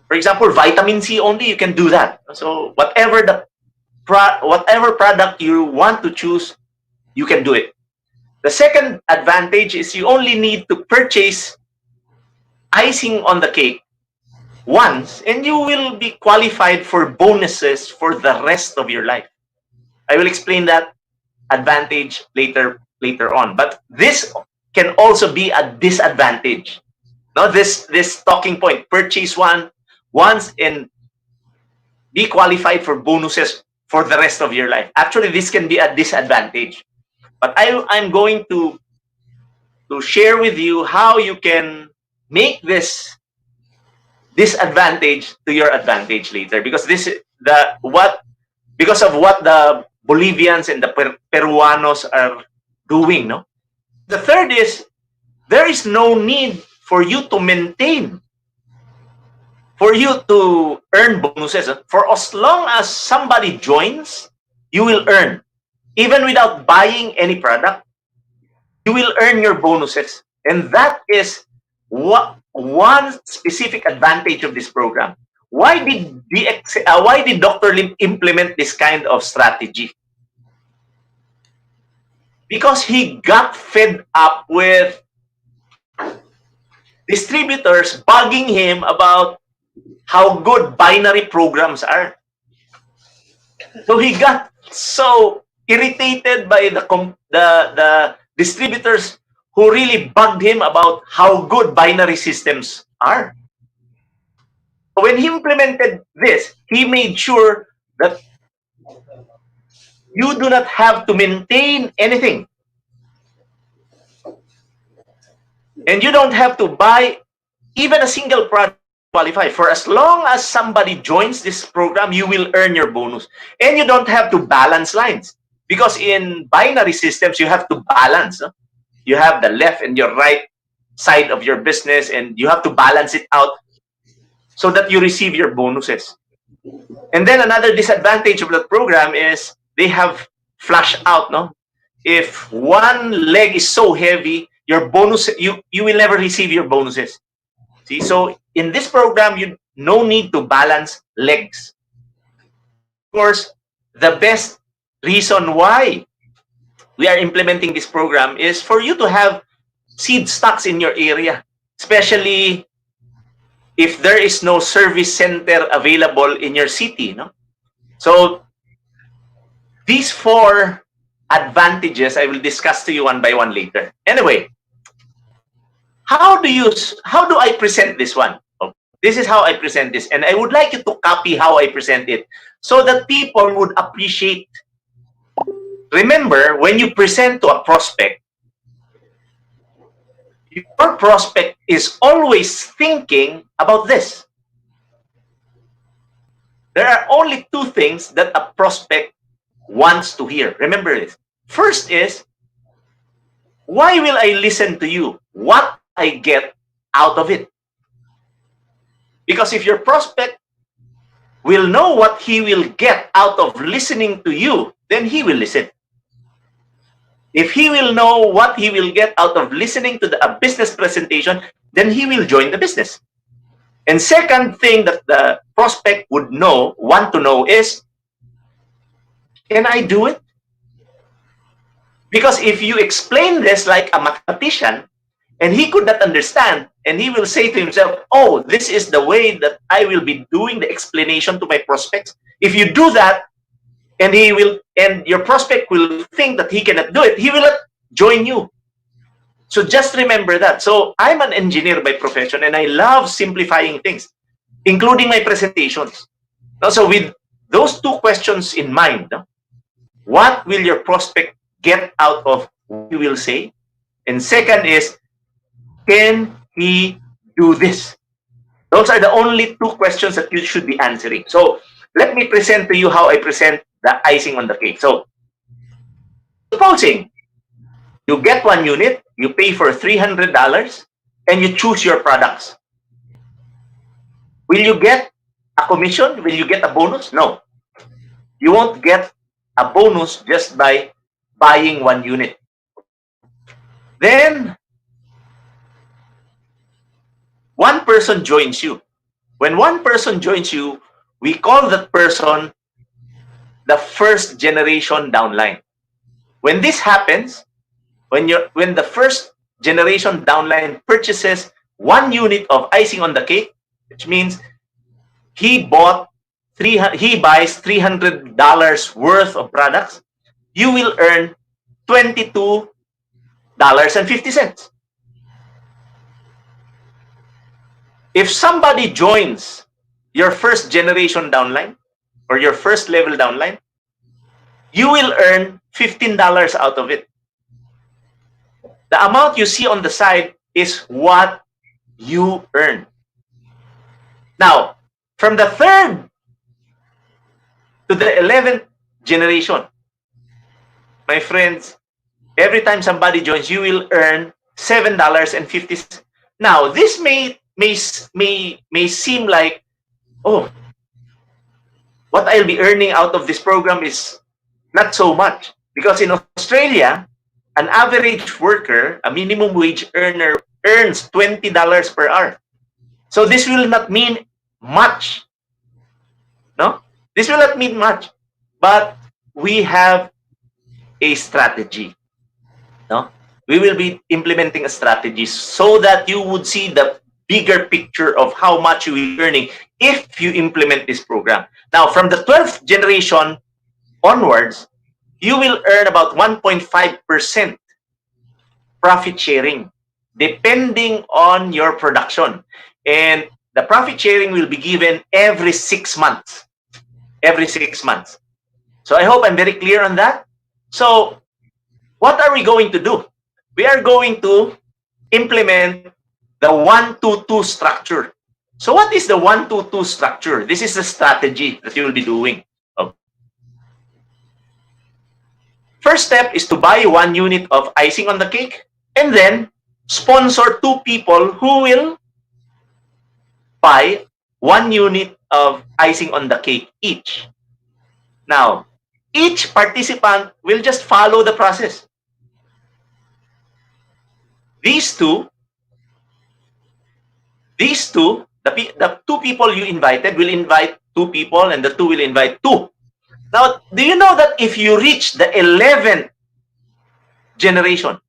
For example, vitamin C only, you can do that. So whatever product you want to choose, you can do it. The second advantage is you only need to purchase icing on the cake once, and you will be qualified for bonuses for the rest of your life. I will explain that advantage later on. But this can also be a disadvantage. No, this talking point, purchase once and be qualified for bonuses for the rest of your life. Actually, this can be a disadvantage. But I'm going to share with you how you can make this disadvantage to your advantage later, because because of what the Bolivians and the Peruanos are doing. No, the third is there is no need for you to maintain, for you to earn bonuses. For as long as somebody joins, you will earn. Even without buying any product, you will earn your bonuses. And that is one specific advantage of this program. Why did Dr. Lim implement this kind of strategy? Because he got fed up with distributors bugging him about how good binary programs are. So he got so irritated by the distributors who really bugged him about how good binary systems are. So when he implemented this, he made sure that you do not have to maintain anything. And you don't have to buy even a single product to qualify. For as long as somebody joins this program, you will earn your bonus. And you don't have to balance lines. Because in binary systems, you have to balance. Huh? You have the left and your right side of your business, and you have to balance it out so that you receive your bonuses. And then another disadvantage of the program is they have flash out. No, if one leg is so heavy, your bonus you will never receive your bonuses. See, so in this program, you no need to balance legs. Of course, the best reason why we are implementing this program is for you to have seed stocks in your area, especially if there is no service center available in your city. No? So these four advantages I will discuss to you one by one later. Anyway, how do I present this one? Oh, this is how I present this, and I would like you to copy how I present it so that people would appreciate. Remember, when you present to a prospect, your prospect is always thinking about this. There are only two things that a prospect wants to hear. Remember this. First is, why will I listen to you? What I get out of it? Because if your prospect will know what he will get out of listening to you, then he will listen. If he will know what he will get out of listening to a business presentation, then he will join the business. And second thing that the prospect would want to know is, can I do it? Because if you explain this like a mathematician, and he could not understand, and he will say to himself, oh, this is the way that I will be doing the explanation to my prospects. If you do that, and your prospect will think that he cannot do it, he will not join you. So just remember that. So I'm an engineer by profession, and I love simplifying things, including my presentations. So with those two questions in mind, what will your prospect get out of what you will say? And second is, can he do this? Those are the only two questions that you should be answering. So let me present to you how I present the icing on the cake. So supposing you get one unit, you pay for $300, and you choose your products. Will you get a commission? Will you get a bonus? No. You won't get a bonus just by buying one unit. Then one person joins you. When one person joins you, we call that person the first generation downline. When this happens, when the first generation downline purchases 1 unit of icing on the cake, which means he buys $300 worth of products, you will earn $22.50. If somebody joins your first generation downline or your first level downline, you will earn $15 out of it. The amount you see on the side is what you earn. Now, from the third to the 11th generation, my friends, every time somebody joins, you will earn $7.50. Now, this may seem like, oh, what I'll be earning out of this program is not so much. Because in Australia, an average worker, a minimum wage earner, earns $20 per hour. So this will not mean much. No? This will not mean much. But we have a strategy. No? We will be implementing a strategy so that you would see the bigger picture of how much you will be earning if you implement this program. Now, from the 12th generation onwards, you will earn about 1.5% profit sharing, depending on your production. And the profit sharing will be given every 6 months. Every 6 months. So I hope I'm very clear on that. So what are we going to do? We are going to implement the 1-2-2 structure. So what is the 1-2-2 structure? This is the strategy that you will be doing. Okay. First step is to buy 1 unit of icing on the cake and then sponsor 2 people who will buy 1 unit of icing on the cake each. Now, each participant will just follow the process. These two, the 2 people you invited will invite 2 people and the 2 will invite 2. Now, do you know that if you reach the 11th generation,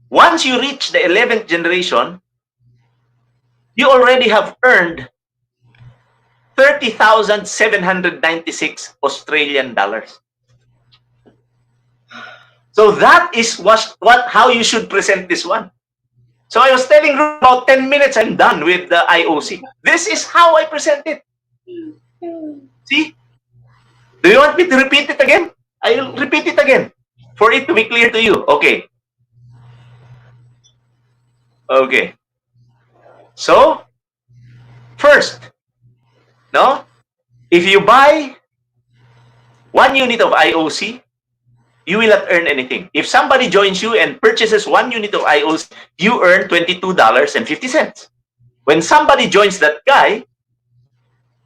once you reach the 11th generation, you already have earned 30,796 Australian dollars. So that is how you should present this one. So I was telling Ruth about 10 minutes, I'm done with the IOC. This is how I present it. See? Do you want me to repeat it again? I'll repeat it again for it to be clear to you. Okay. Okay. So, first, no? If you buy 1 unit of IOC, you will not earn anything. If somebody joins you and purchases 1 unit of IOC, you earn $22.50. When somebody joins that guy,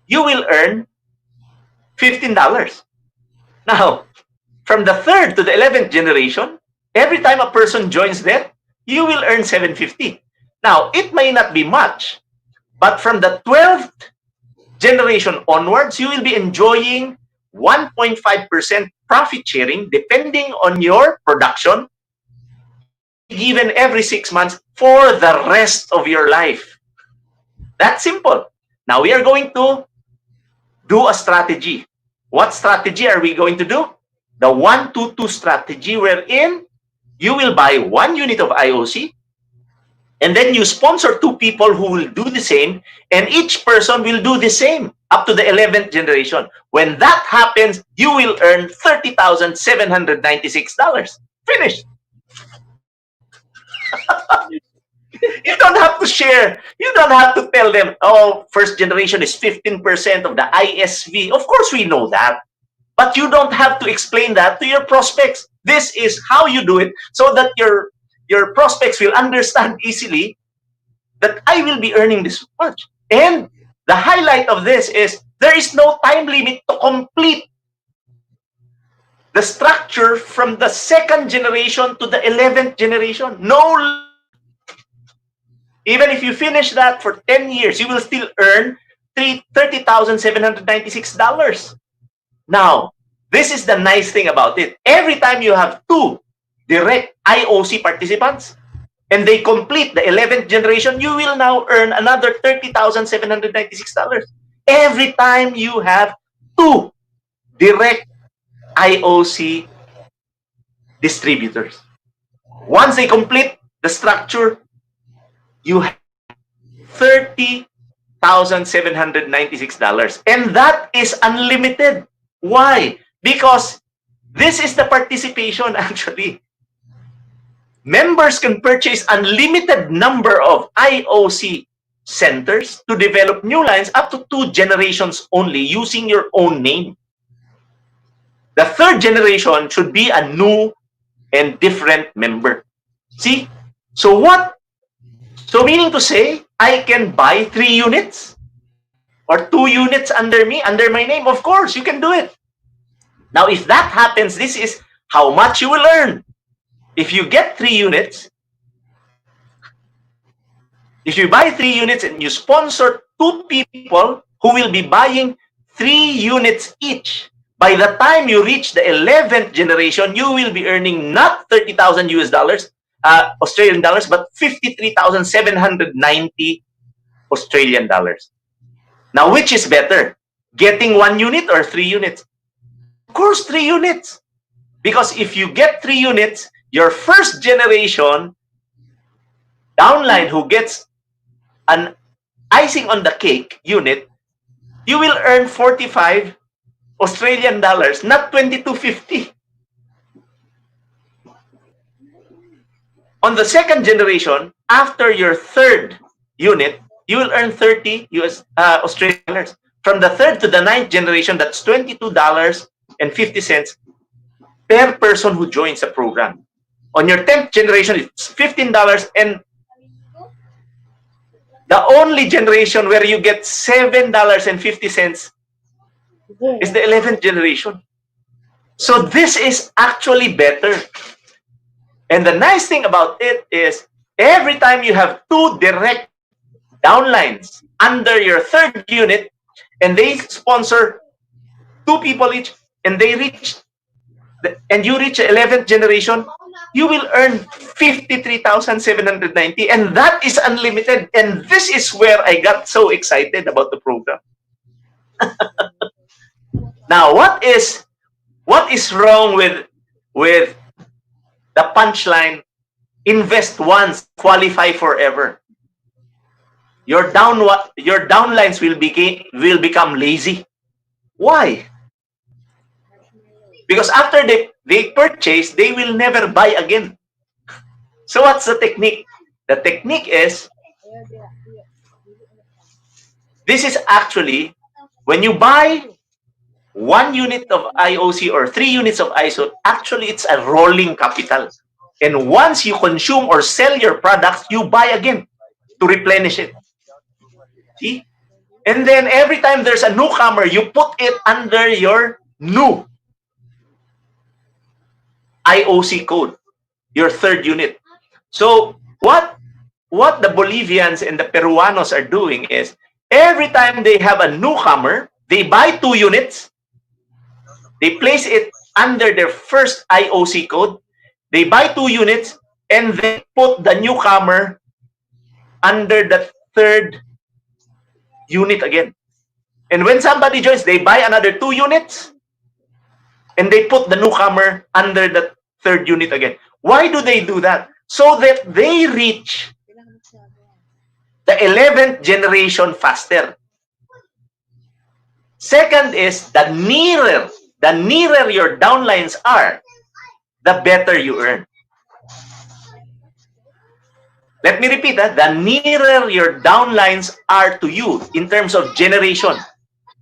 you will earn $15. Now, from the 3rd to the 11th generation, every time a person joins them, you will earn $7.50. Now, it may not be much, but from the 12th generation onwards, you will be enjoying 1.5% profit sharing depending on your production, given every 6 months for the rest of your life. That's simple. Now we are going to do a strategy. What strategy are we going to do? The 1-2-2 strategy, wherein you will buy 1 unit of IOC and then you sponsor 2 people who will do the same, and each person will do the same up to the 11th generation. When that happens, you will earn $30,796. Finished. You don't have to share. You don't have to tell them, oh, first generation is 15% of the ISV. Of course, we know that. But you don't have to explain that to your prospects. This is how you do it so that your prospects will understand easily that I will be earning this much. And the highlight of this is there is no time limit to complete the structure from the 2nd generation to the 11th generation. No, even if you finish that for 10 years, you will still earn $30,796. Now, this is the nice thing about it. Every time you have two direct IOC participants and they complete the 11th generation, you will now earn another $30,796. Every time you have two direct IOC distributors. Once they complete the structure, you have $30,796. And that is unlimited. Why? Because this is the participation actually. Members can purchase unlimited number of IOC centers to develop new lines up to 2 generations only using your own name. The third generation should be a new and different member. See? So what? So meaning to say, I can buy 3 units or 2 units under me, under my name. Of course, you can do it. Now, if that happens, this is how much you will earn. If you get 3 units, if you buy 3 units and you sponsor 2 people who will be buying 3 units each, by the time you reach the 11th generation, you will be earning not 30,000 US dollars, Australian dollars, but 53,790 Australian dollars. Now, which is better? Getting 1 unit or 3 units? Of course, 3 units. Because if you get 3 units, your first generation downline who gets an icing on the cake unit, you will earn 45 Australian dollars, not 22.50. On the second generation, after your third unit, you will earn 30 Australian dollars. From the third to the ninth generation, that's $22.50 per person who joins the program. On your 10th generation, it's $15, and the only generation where you get $7.50 is the 11th generation. So this is actually better. And the nice thing about it is every time you have 2 direct downlines under your third unit and they sponsor 2 people each and they reach and you reach the 11th generation, you will earn 53,790, and that is unlimited. And this is where I got so excited about the program. Now, what is wrong with the punchline? Invest once, qualify forever. Your downlines will become lazy. Why? Because after they purchase, they will never buy again. So what's the technique? The technique is, this is actually, when you buy 1 unit of IOC or 3 units of ISO, actually it's a rolling capital. And once you consume or sell your products, you buy again to replenish it. See? And then every time there's a newcomer, you put it under your new IOC code, your third unit. So what the Bolivians and the Peruanos are doing is, every time they have a newcomer, they buy 2 units, they place it under their first IOC code, they buy 2 units, and they put the newcomer under the third unit again. And when somebody joins, they buy another 2 units, and they put the newcomer under the third unit again. Why do they do that? So that they reach the 11th generation faster. Second is, the nearer your downlines are, the better you earn. Let me repeat that. The nearer your downlines are to you in terms of generation,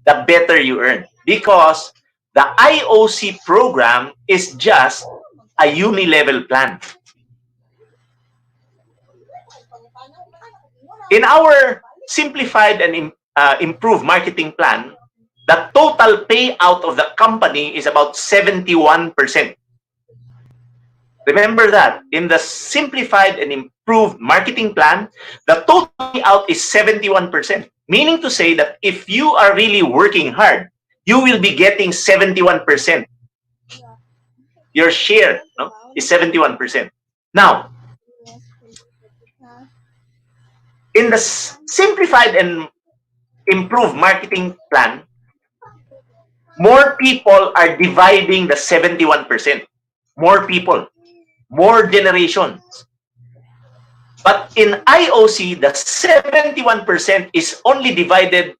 the better you earn. Because the IOC program is just a uni-level plan. In our simplified and improved marketing plan, the total payout of the company is about 71%. Remember that. In the simplified and improved marketing plan, the total payout is 71%. Meaning to say that if you are really working hard, you will be getting 71%. Your share, no, is 71%. Now, in the simplified and improved marketing plan, more people are dividing the 71%. More people, more generations. But in IOC, the 71% is only divided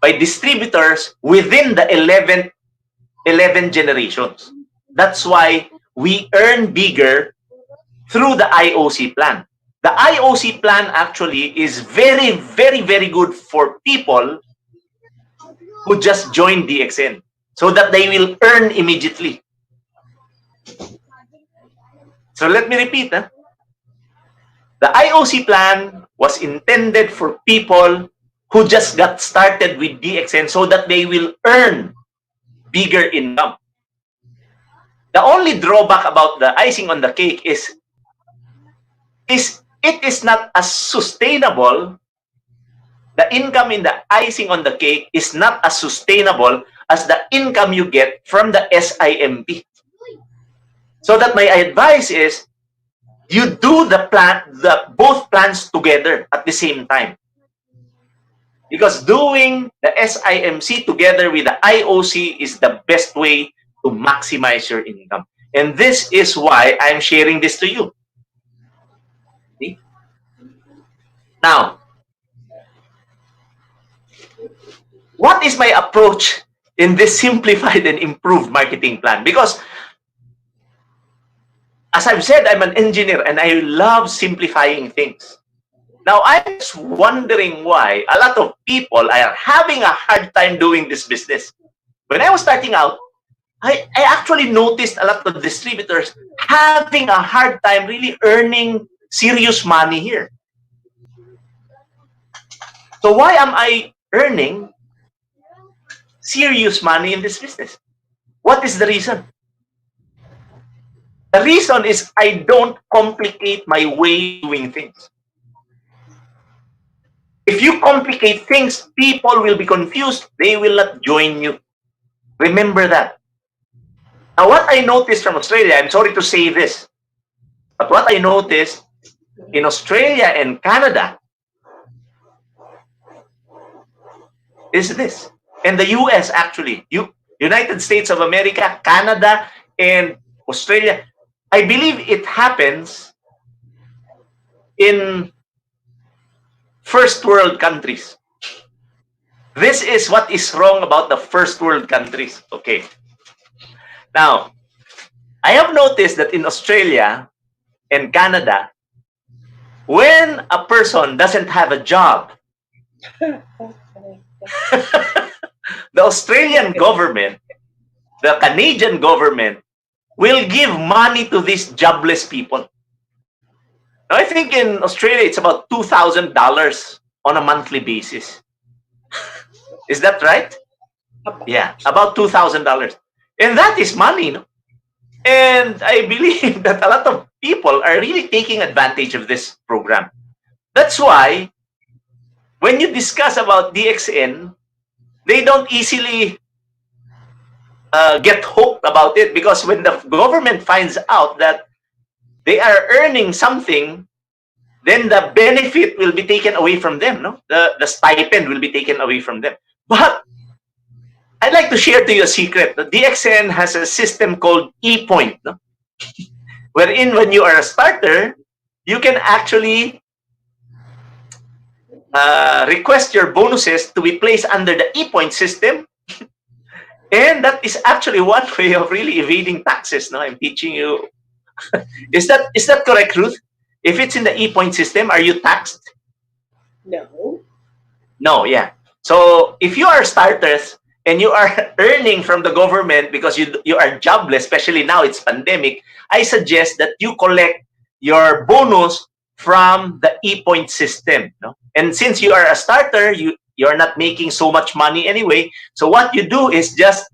by distributors within the 11 generations. That's why we earn bigger through the IOC plan. The IOC plan actually is very, very, very good for people who just joined DXN so that they will earn immediately. So let me repeat. The IOC plan was intended for people who just got started with DXN so that they will earn bigger income. The only drawback about the icing on the cake is it is not as sustainable. The income in the icing on the cake is not as sustainable as the income you get from the SIMP. So that my advice is you do both plans together at the same time. Because doing the SIMC together with the IOC is the best way to maximize your income. And this is why I'm sharing this to you. See? Now, what is my approach in this simplified and improved marketing plan? Because as I've said, I'm an engineer and I love simplifying things. Now, I'm just wondering why a lot of people are having a hard time doing this business. When I was starting out, I actually noticed a lot of distributors having a hard time really earning serious money here. So why am I earning serious money in this business? What is the reason? The reason is I don't complicate my way of doing things. If you complicate things, people will be confused. They will not join you. Remember that. Now, what I noticed from Australia, I'm sorry to say this, but what I noticed in Australia and Canada is this. And the US actually, United States of America, Canada, and Australia, I believe it happens in first world countries. This is what is wrong about the first world countries. Okay. Now, I have noticed that in Australia and Canada, when a person doesn't have a job, the Australian government, the Canadian government will give money to these jobless people. Now, I think in Australia, it's about $2,000 on a monthly basis. Is that right? Yeah, about $2,000. And that is money, no? And I believe that a lot of people are really taking advantage of this program. That's why when you discuss about DXN, they don't easily get hooked about it, because when the government finds out that they are earning something, then the benefit will be taken away from them, no? The stipend will be taken away from them. But I'd like to share to you a secret. The DXN has a system called E-Point, no? Wherein when you are a starter, you can actually request your bonuses to be placed under the E-Point system. And that is actually one way of really evading taxes. No, I'm teaching you. Is that correct, Ruth? If it's in the E-Point system, are you taxed? No. No, yeah. So if you are starters and you are earning from the government because you are jobless, especially now it's pandemic, I suggest that you collect your bonus from the E-Point system. No? And since you are a starter, you're not making so much money anyway. So what you do is just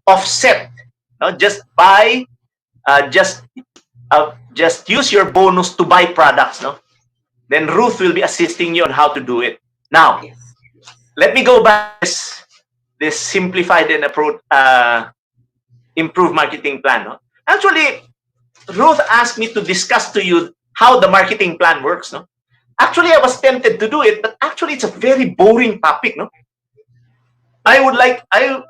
offset, no? Just buy, just just use your bonus to buy products, no? Then Ruth will be assisting you on how to do it. Now, Yes. let me go back to this simplified and improved marketing plan. No? Actually, Ruth asked me to discuss to you how the marketing plan works. No? Actually, I was tempted to do it, but actually, it's a very boring topic. No, I would like I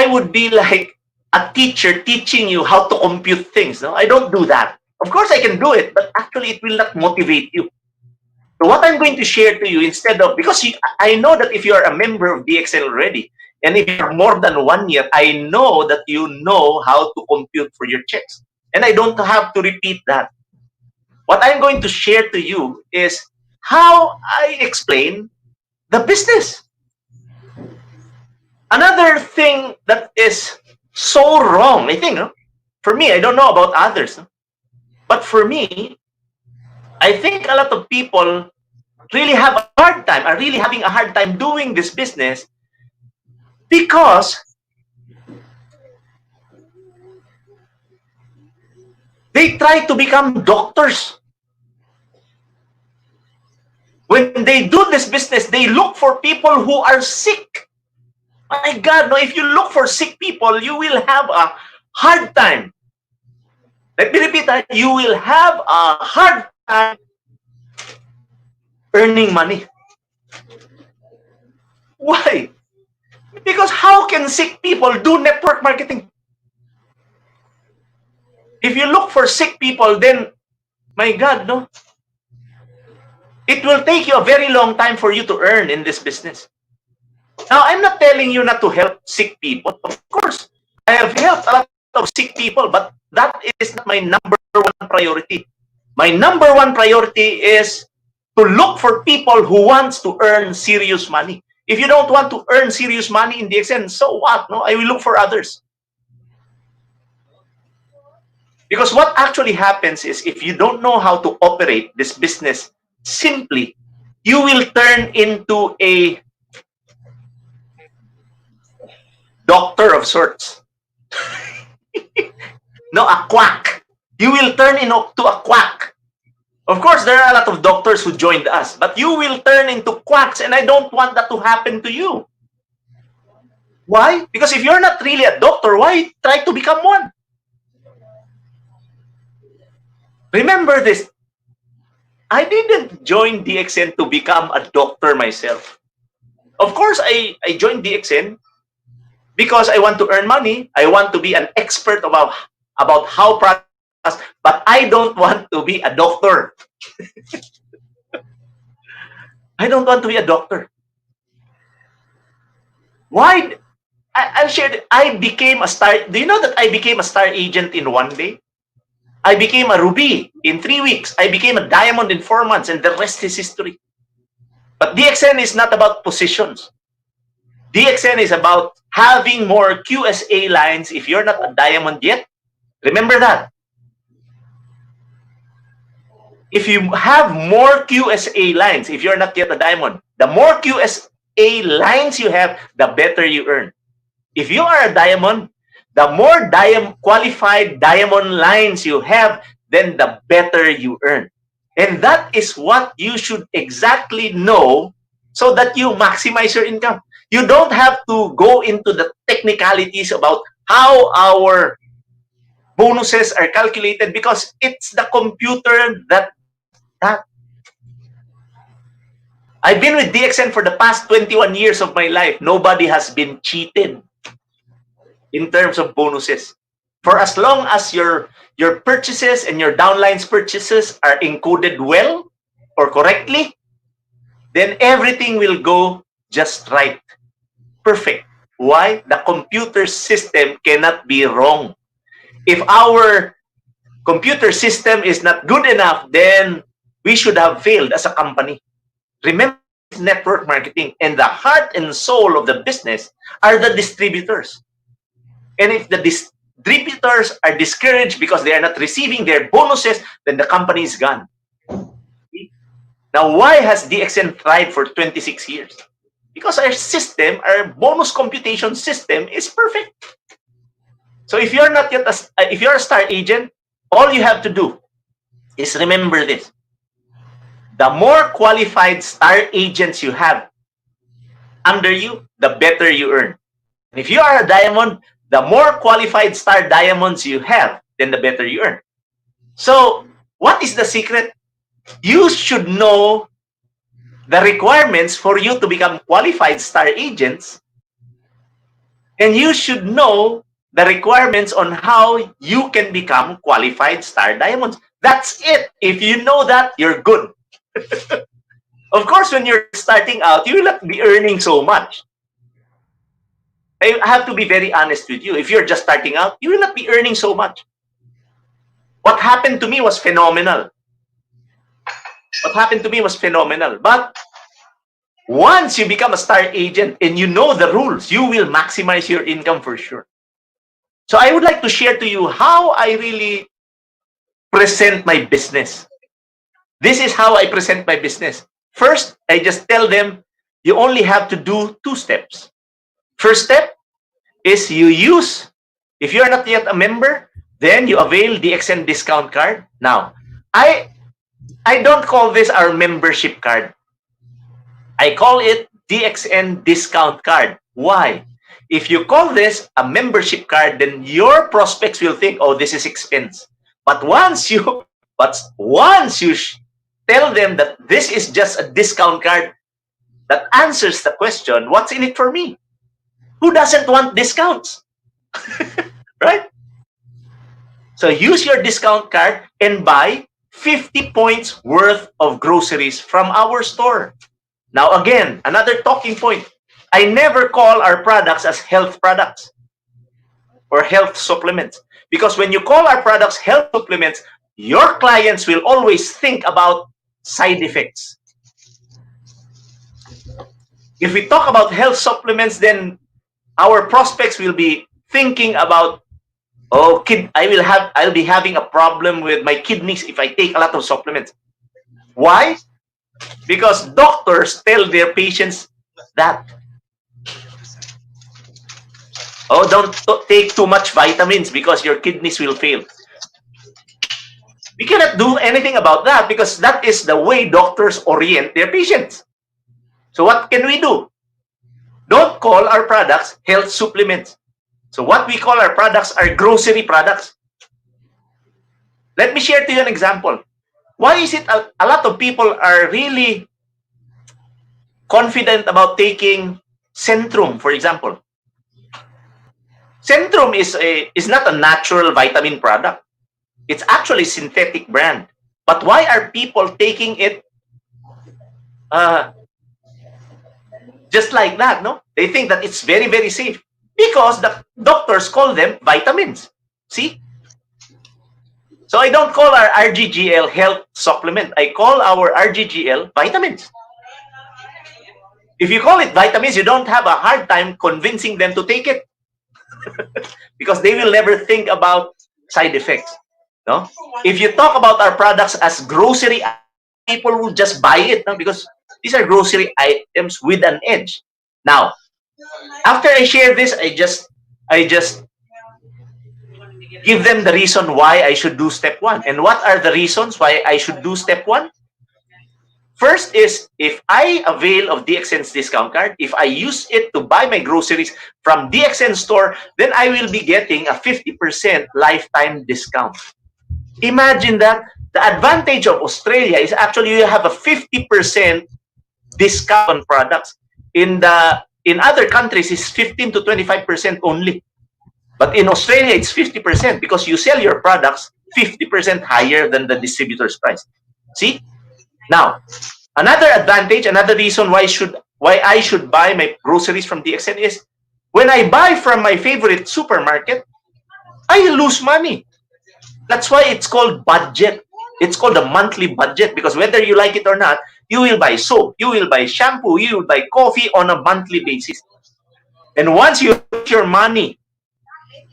would be like a teacher teaching you how to compute things. No, I don't do that. Of course, I can do it, but actually, it will not motivate you. So what I'm going to share to you instead of, because I know that if you are a member of DXN already, and if you're more than 1 year, I know that you know how to compute for your checks. And I don't have to repeat that. What I'm going to share to you is how I explain the business. Another thing that is so wrong, I think, no? For me, I don't know about others, no? But for me, I think a lot of people really have a hard time, are really having a hard time doing this business because they try to become doctors. When they do this business, they look for people who are sick. My God, no, if you look for sick people, you will have a hard time. Let me repeat that. You will have a hard time earning money. Why? Because how can sick people do network marketing? If you look for sick people, then, my God, no, it will take you a very long time for you to earn in this business. Now, I'm not telling you not to help sick people. Of course, I have helped a lot of sick people, but that is not my number one priority. My number one priority is to look for people who wants to earn serious money. If you don't want to earn serious money in DXN, so what? No, I will look for others. Because what actually happens is if you don't know how to operate this business simply, you will turn into a doctor of sorts. No, a quack. You will turn into a quack. Of course, there are a lot of doctors who joined us, but you will turn into quacks, and I don't want that to happen to you. Why? Because if you're not really a doctor, why try to become one? Remember this. I didn't join DXN to become a doctor myself. Of course, I joined DXN because I want to earn money. I want to be an expert about how products, but I don't want to be a doctor. I don't want to be a doctor. Why? I'll share it. I became a star. Do you know that I became a star agent in 1 day? I became a ruby in 3 weeks. I became a diamond in 4 months, and the rest is history. But DXN is not about positions. DXN is about having more QSA lines. If you're not a diamond yet, remember that. If you have more QSA lines, if you're not yet a diamond, the more QSA lines you have, the better you earn. If you are a diamond, the more qualified diamond lines you have, then the better you earn. And that is what you should exactly know so that you maximize your income. You don't have to go into the technicalities about how our bonuses are calculated because it's the computer that. I've been with DXN for the past 21 years of my life. Nobody has been cheated in terms of bonuses. For as long as your purchases and your downlines purchases are encoded well or correctly, then everything will go just right. Perfect. Why? The computer system cannot be wrong. If our computer system is not good enough, then we should have failed as a company. Remember, network marketing, and the heart and soul of the business are the distributors. And if the distributors are discouraged because they are not receiving their bonuses, then the company is gone. Now, why has DXN thrived for 26 years? Because our system, our bonus computation system is perfect. So if you're not yet if you're a star agent, all you have to do is remember this. The more qualified star agents you have under you, the better you earn. If you are a diamond, the more qualified star diamonds you have, then the better you earn. So what is the secret? You should know the requirements for you to become qualified star agents, and you should know the requirements on how you can become qualified star diamonds. That's it. If you know that, you're good. Of course, when you're starting out, you will not be earning so much. I have to be very honest with you. If you're just starting out, you will not be earning so much. What happened to me was phenomenal. What happened to me was phenomenal. But once you become a star agent and you know the rules, you will maximize your income for sure. So I would like to share to you how I really present my business. This is how I present my business. First, I just tell them you only have to do 2 steps. First step is you use, if you're not yet a member, then you avail the DXN discount card. Now, I don't call this our membership card. I call it DXN discount card. Why? If you call this a membership card, then your prospects will think, oh, this is expense. But once you tell them that this is just a discount card that answers the question, what's in it for me? Who doesn't want discounts? Right? So use your discount card and buy 50 points worth of groceries from our store. Now again, another talking point. I never call our products as health products or health supplements. Because when you call our products health supplements, your clients will always think about side effects. If we talk about health supplements, then our prospects will be thinking about, oh, I'll be having a problem with my kidneys if I take a lot of supplements. Why? Because doctors tell their patients that, oh, don't take too much vitamins because your kidneys will fail. We cannot do anything about that because that is the way doctors orient their patients. So what can we do? Don't call our products health supplements. So what we call our products are grocery products. Let me share to you an example. Why is it a lot of people are really confident about taking Centrum, for example? Centrum is not a natural vitamin product. It's actually synthetic brand. But why are people taking it just like that? No, they think that it's very, very safe because the doctors call them vitamins. See? So I don't call our RGGL health supplement. I call our RGGL vitamins. If you call it vitamins, you don't have a hard time convincing them to take it because they will never think about side effects. No? If you talk about our products as grocery, people will just buy it, no? Because these are grocery items with an edge. Now, after I share this, I just give them the reason why I should do step 1. And what are the reasons why I should do step 1? First is, if I avail of DXN's discount card, if I use it to buy my groceries from DXN store, then I will be getting a 50% lifetime discount. Imagine that. The advantage of Australia is actually you have a 50% discount on products. In other countries, it's 15 to 25% only. But in Australia, it's 50% because you sell your products 50% higher than the distributor's price. See? Now, another advantage, another reason why I should buy my groceries from DXN is when I buy from my favorite supermarket, I lose money. That's why it's called budget. It's called a monthly budget because whether you like it or not, you will buy soap, you will buy shampoo, you will buy coffee on a monthly basis. And once you put your money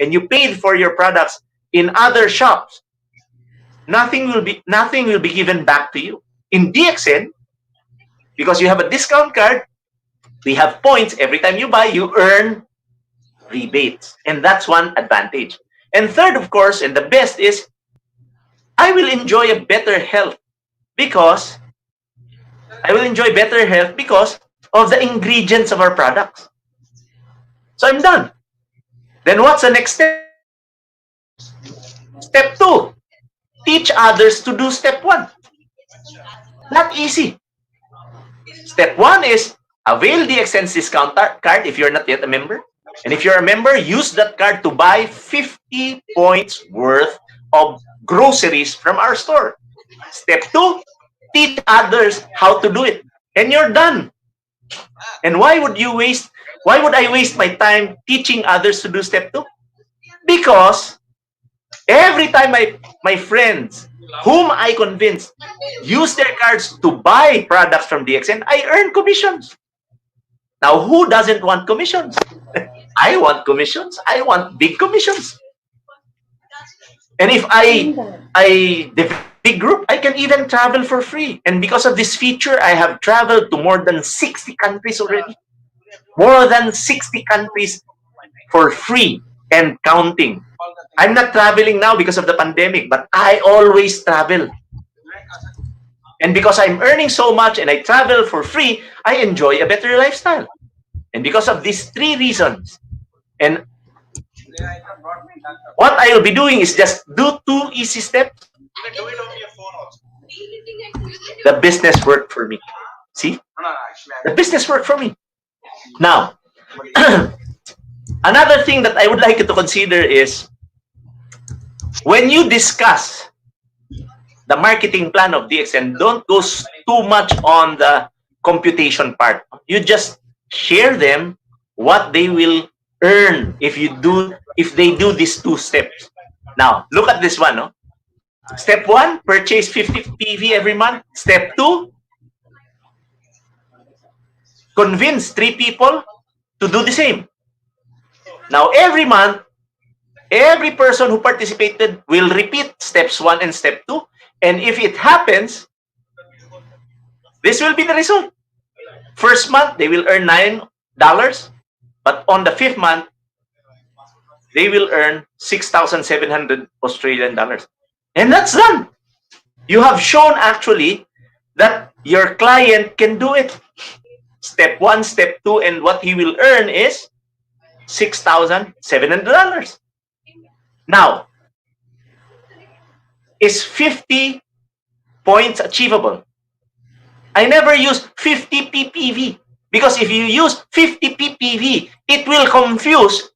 and you paid for your products in other shops, nothing will be given back to you. In DXN, because you have a discount card, we have points. Every time you buy, you earn rebates. And that's one advantage. And third, of course, and the best is, I will enjoy a better health because of the ingredients of our products. So I'm done. Then what's the next step? Step 2, teach others to do step 1. Not easy. Step 1 is avail DXN's discount card if you're not yet a member. And if you're a member, use that card to buy 50 points worth of groceries from our store. Step 2, teach others how to do it. And you're done. And why would I waste my time teaching others to do step 2? Because every time my friends whom I convince use their cards to buy products from DXN, I earn commissions. Now, who doesn't want commissions? I want commissions. I want big commissions. And if I develop a big group, I can even travel for free. And because of this feature, I have traveled to more than 60 countries already. More than 60 countries for free and counting. I'm not traveling now because of the pandemic, but I always travel. And because I'm earning so much and I travel for free, I enjoy a better lifestyle. And because of these 3 reasons, and what I will be doing is just do 2 easy steps. The business worked for me. See? The business worked for me. Now, another thing that I would like you to consider is, when you discuss the marketing plan of DXN, don't go too much on the computation part. You just share them what they will earn if they do these 2 steps. Now, look at this one. No? Step 1, purchase 50 PV every month. Step 2, convince 3 people to do the same. Now, every month, every person who participated will repeat steps 1 and step 2. And if it happens, this will be the result. First month, they will earn $9. But on the 5th month, they will earn 6,700 Australian dollars. And that's done. You have shown actually that your client can do it. Step 1, step 2, and what he will earn is $6,700. Now, is 50 points achievable? I never use 50 PPV because if you use 50 PPV, it will confuse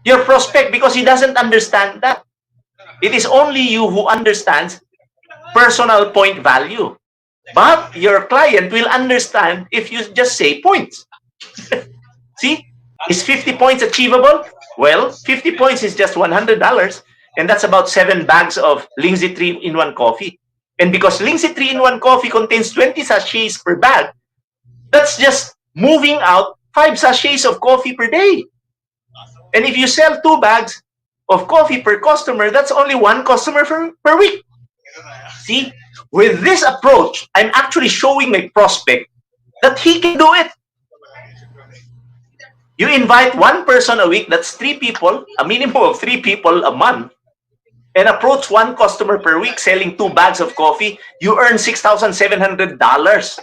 your prospect because he doesn't understand that. It is only you who understands personal point value. But your client will understand if you just say points. See? Is 50 points achievable? Well, 50 points is just $100, and that's about 7 bags of Lindsay 3-in-1 coffee. And because Lindsay 3-in-1 coffee contains 20 sachets per bag, that's just moving out 5 sachets of coffee per day. And if you sell 2 bags of coffee per customer, that's only 1 customer per week. See? With this approach, I'm actually showing my prospect that he can do it. You invite 1 person a week, that's 3 people, a minimum of 3 people a month, and approach 1 customer per week selling 2 bags of coffee, you earn $6,700.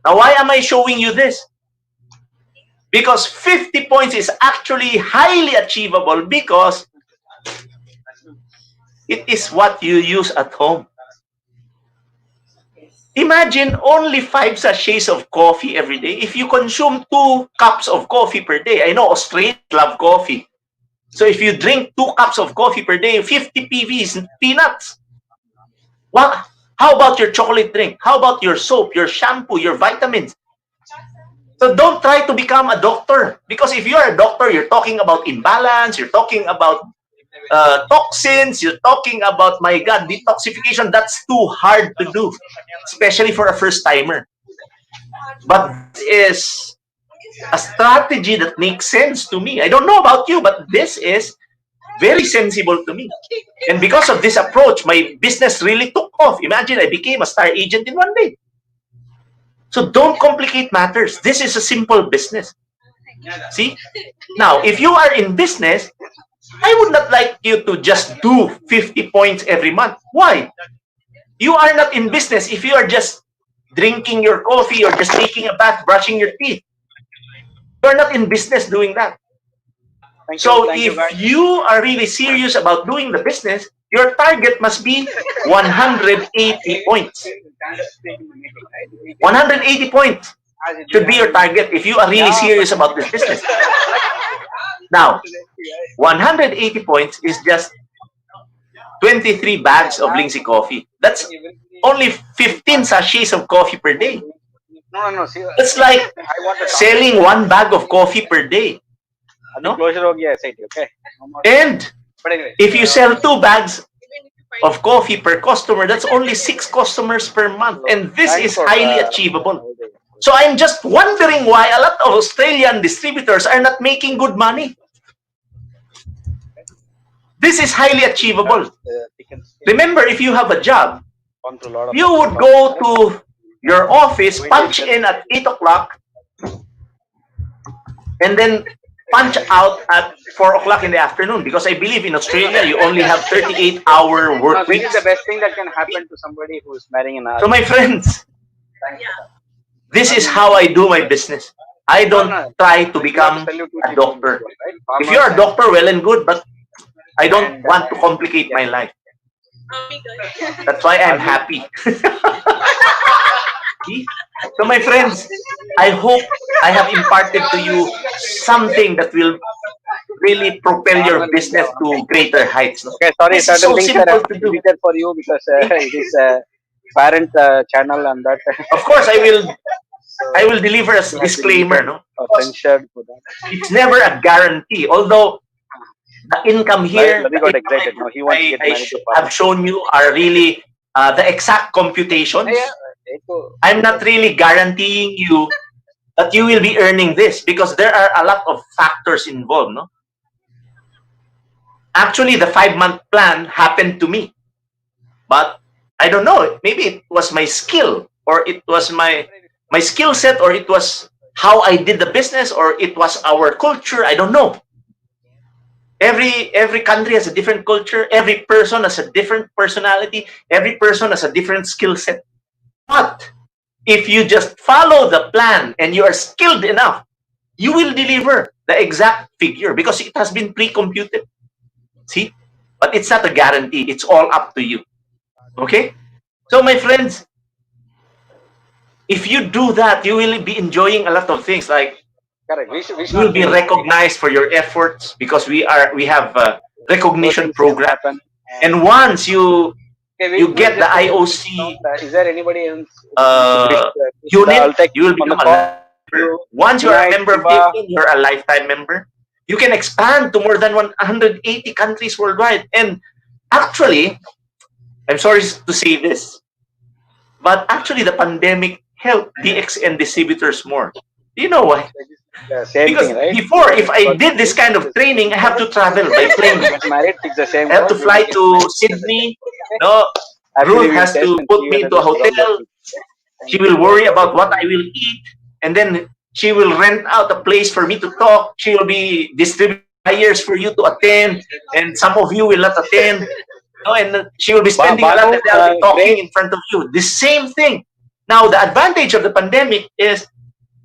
Now, why am I showing you this? Because 50 points is actually highly achievable because it is what you use at home. Imagine only 5 sachets of coffee every day. If you consume 2 cups of coffee per day, I know Australians love coffee. So if you drink 2 cups of coffee per day, 50 PVs, peanuts. Well, how about your chocolate drink? How about your soap, your shampoo, your vitamins? So don't try to become a doctor. Because if you're a doctor, you're talking about imbalance, you're talking about toxins, you're talking about, my God, detoxification. That's too hard to do, especially for a first-timer. But this is a strategy that makes sense to me. I don't know about you, but this is very sensible to me. And because of this approach, my business really took off. Imagine, I became a star agent in 1 day. So don't complicate matters. This is a simple business. See? Now, if you are in business, I would not like you to just do 50 points every month. Why? You are not in business if you are just drinking your coffee or just taking a bath, brushing your teeth. You are not in business doing that. So if you are really serious about doing the business, your target must be 180 points. 180 points should be your target if you are really serious about this business. Now, 180 points is just 23 bags of Lindsay coffee. That's only 15 sachets of coffee per day. It's like selling one bag of coffee per day. No? And if you sell 2 bags of coffee per customer, that's only 6 customers per month. And this is highly achievable. So I'm just wondering why a lot of Australian distributors are not making good money. This is highly achievable. Remember, if you have a job, you would go to your office, punch in at 8 o'clock, and then punch out at 4 o'clock in the afternoon. Because I believe in Australia, you only have 38-hour work weeks. This is the best thing that can happen to somebody who is marrying an So my friends, this is how I do my business. I don't try to become a doctor. If you're a doctor, well and good, but I don't want to complicate my life. That's why I'm happy. So my friends, I hope I have imparted to you something that will really propel your business to greater heights. Okay, sorry, This is certain so things simple are to do. deleted for you because it is a parent channel and that. Of course, I will deliver a disclaimer. No, Censored for that. it's never a guarantee. Although the income here, Ravi got excited. No, he wants to get married to have shown you are really the exact computations. I'm not really guaranteeing you that you will be earning this because there are a lot of factors involved. No, actually, the 5-month plan happened to me, but I don't know. Maybe it was my skill, or it was my skill set, or it was how I did the business, or it was our culture. I don't know. Every country has a different culture. Every person has a different personality. Every person has a different skill set. But if you just follow the plan and you are skilled enough, you will deliver the exact figure because it has been pre-computed. See? But it's not a guarantee. It's all up to you. Okay? So my friends, if you do that, you will be enjoying a lot of things. Like, you will be recognized for your efforts because we have a recognition program. And once you get the IOC is there anybody else? unit, you will become a member. Once you are a member of DXN, you're a lifetime member. You can expand to more than 180 countries worldwide. And actually, I'm sorry to say this, but actually the pandemic helped DXN distributors more. Do you know why? Because before, if I did this kind of training, I have to travel by plane. I have to fly to Sydney. No, Ruth has to put me into a hotel. She will worry about what I will eat, and then she will rent out a place for me to talk. She will be distributing flyers for you to attend, and some of you will not attend. No, and she will be spending a lot of time talking in front of you. The same thing. Now, the advantage of the pandemic is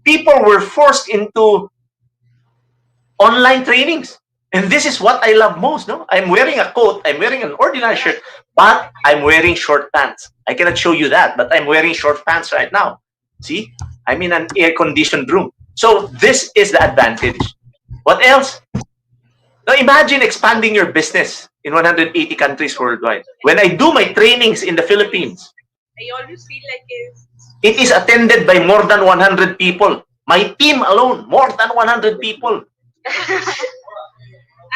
people were forced into online trainings. And this is what I love most. No, I'm wearing a coat, I'm wearing an ordinary shirt, but I'm wearing short pants. I cannot show you that, but I'm wearing short pants right now. See, I'm in an air-conditioned room. So this is the advantage. What else? Now imagine expanding your business in 180 countries worldwide. When I do my trainings in the Philippines, I always feel like it is attended by more than 100 people. My team alone, more than 100 people.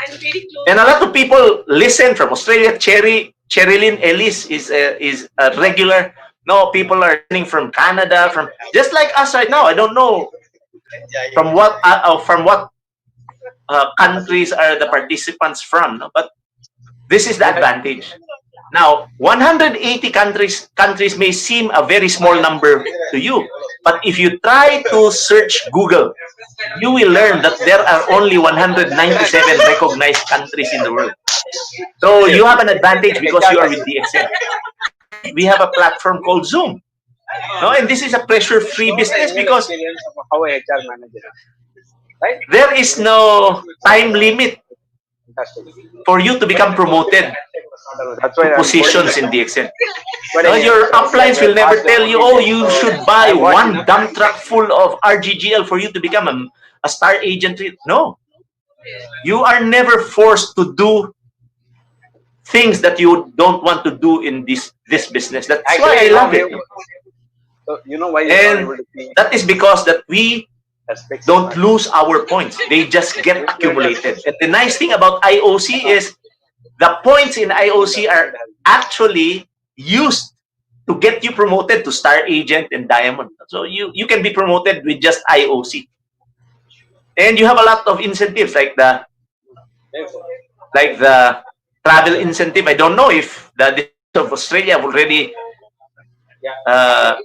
I'm very close. And a lot of people listen from Australia. Cherilyn Ellis is a regular. No, people are listening from Canada, from just like us right now. I don't know from what countries are the participants from, no? But this is the advantage. Now, 180 countries may seem a very small number to you, but if you try to search Google you will learn that there are only 197 recognized countries in the world. So you have an advantage because you are with DXN. And we have a platform called Zoom. No, and this is a pressure-free business because how a HR manager, right? there is no time limit for you to become promoted That's to why positions in DXN. But No, anyway, your uplines will never tell you, oh, you so should buy I watched one enough dump truck full of RGGL for you to become a star agent. No, you are never forced to do things that you don't want to do in this business. That's why I love it. So you know why you're not And able to see that is because that we aspects. don't lose our points. They just get accumulated. And the nice thing about IOC is the points in IOC are actually used to get you promoted to star agent and diamond. So you can be promoted with just IOC. And you have a lot of incentives like the travel incentive. I don't know if the District of Australia have already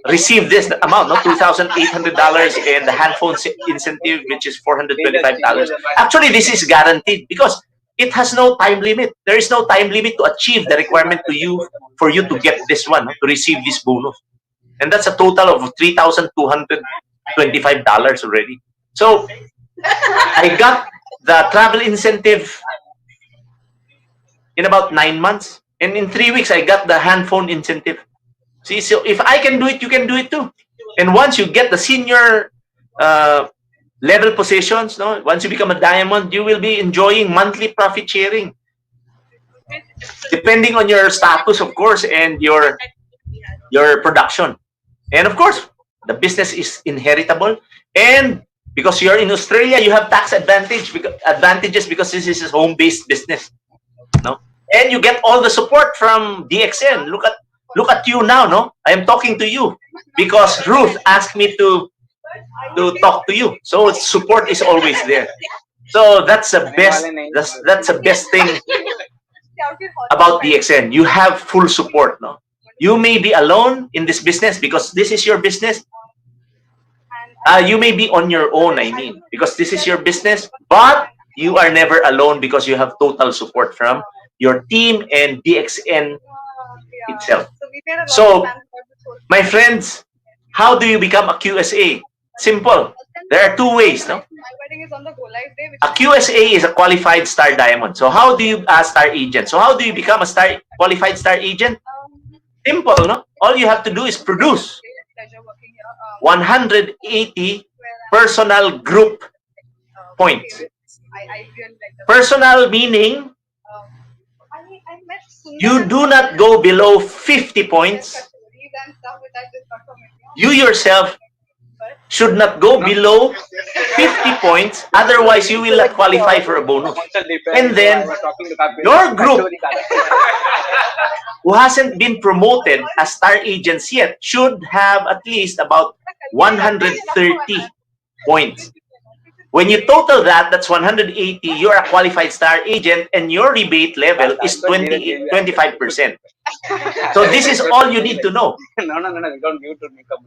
received this amount, no, $2,800, and the handphone incentive, which is $425. Actually, this is guaranteed because it has no time limit. There is no time limit to achieve the requirement for you to get this one, to receive this bonus. And that's a total of $3,225 already. So I got the travel incentive in about 9 months. And in 3 weeks, I got the handphone incentive. See, so if I can do it, you can do it too. And once you get the senior level positions, no, once you become a diamond, you will be enjoying monthly profit sharing, depending on your status, of course, and your production. And of course, the business is inheritable. And because you're in Australia, you have tax advantages because this is a home-based business. No, and you get all the support from DXN. Look at you now, no? I am talking to you because Ruth asked me to talk to you. So support is always there. So that's the best. That's the best thing about DXN. You have full support, no? You may be alone in this business because this is your business. You may be on your own, I mean, because this is your business, but you are never alone because you have total support from your team and DXN itself. So, my friends, how do you become a QSA? Simple. There are two ways, no? A QSA is a qualified star diamond. So how do you star agent? So how do you become a qualified star agent? Simple, no? All you have to do is produce 180 personal group points. Personal meaning you do not go below 50 points. You yourself should not go below 50 points, otherwise you will not qualify for a bonus. And then your group who hasn't been promoted as star agents yet should have at least about 130 points. When you total that, that's 180, you're a qualified star agent and your rebate level is 25%. So this is all you need to know.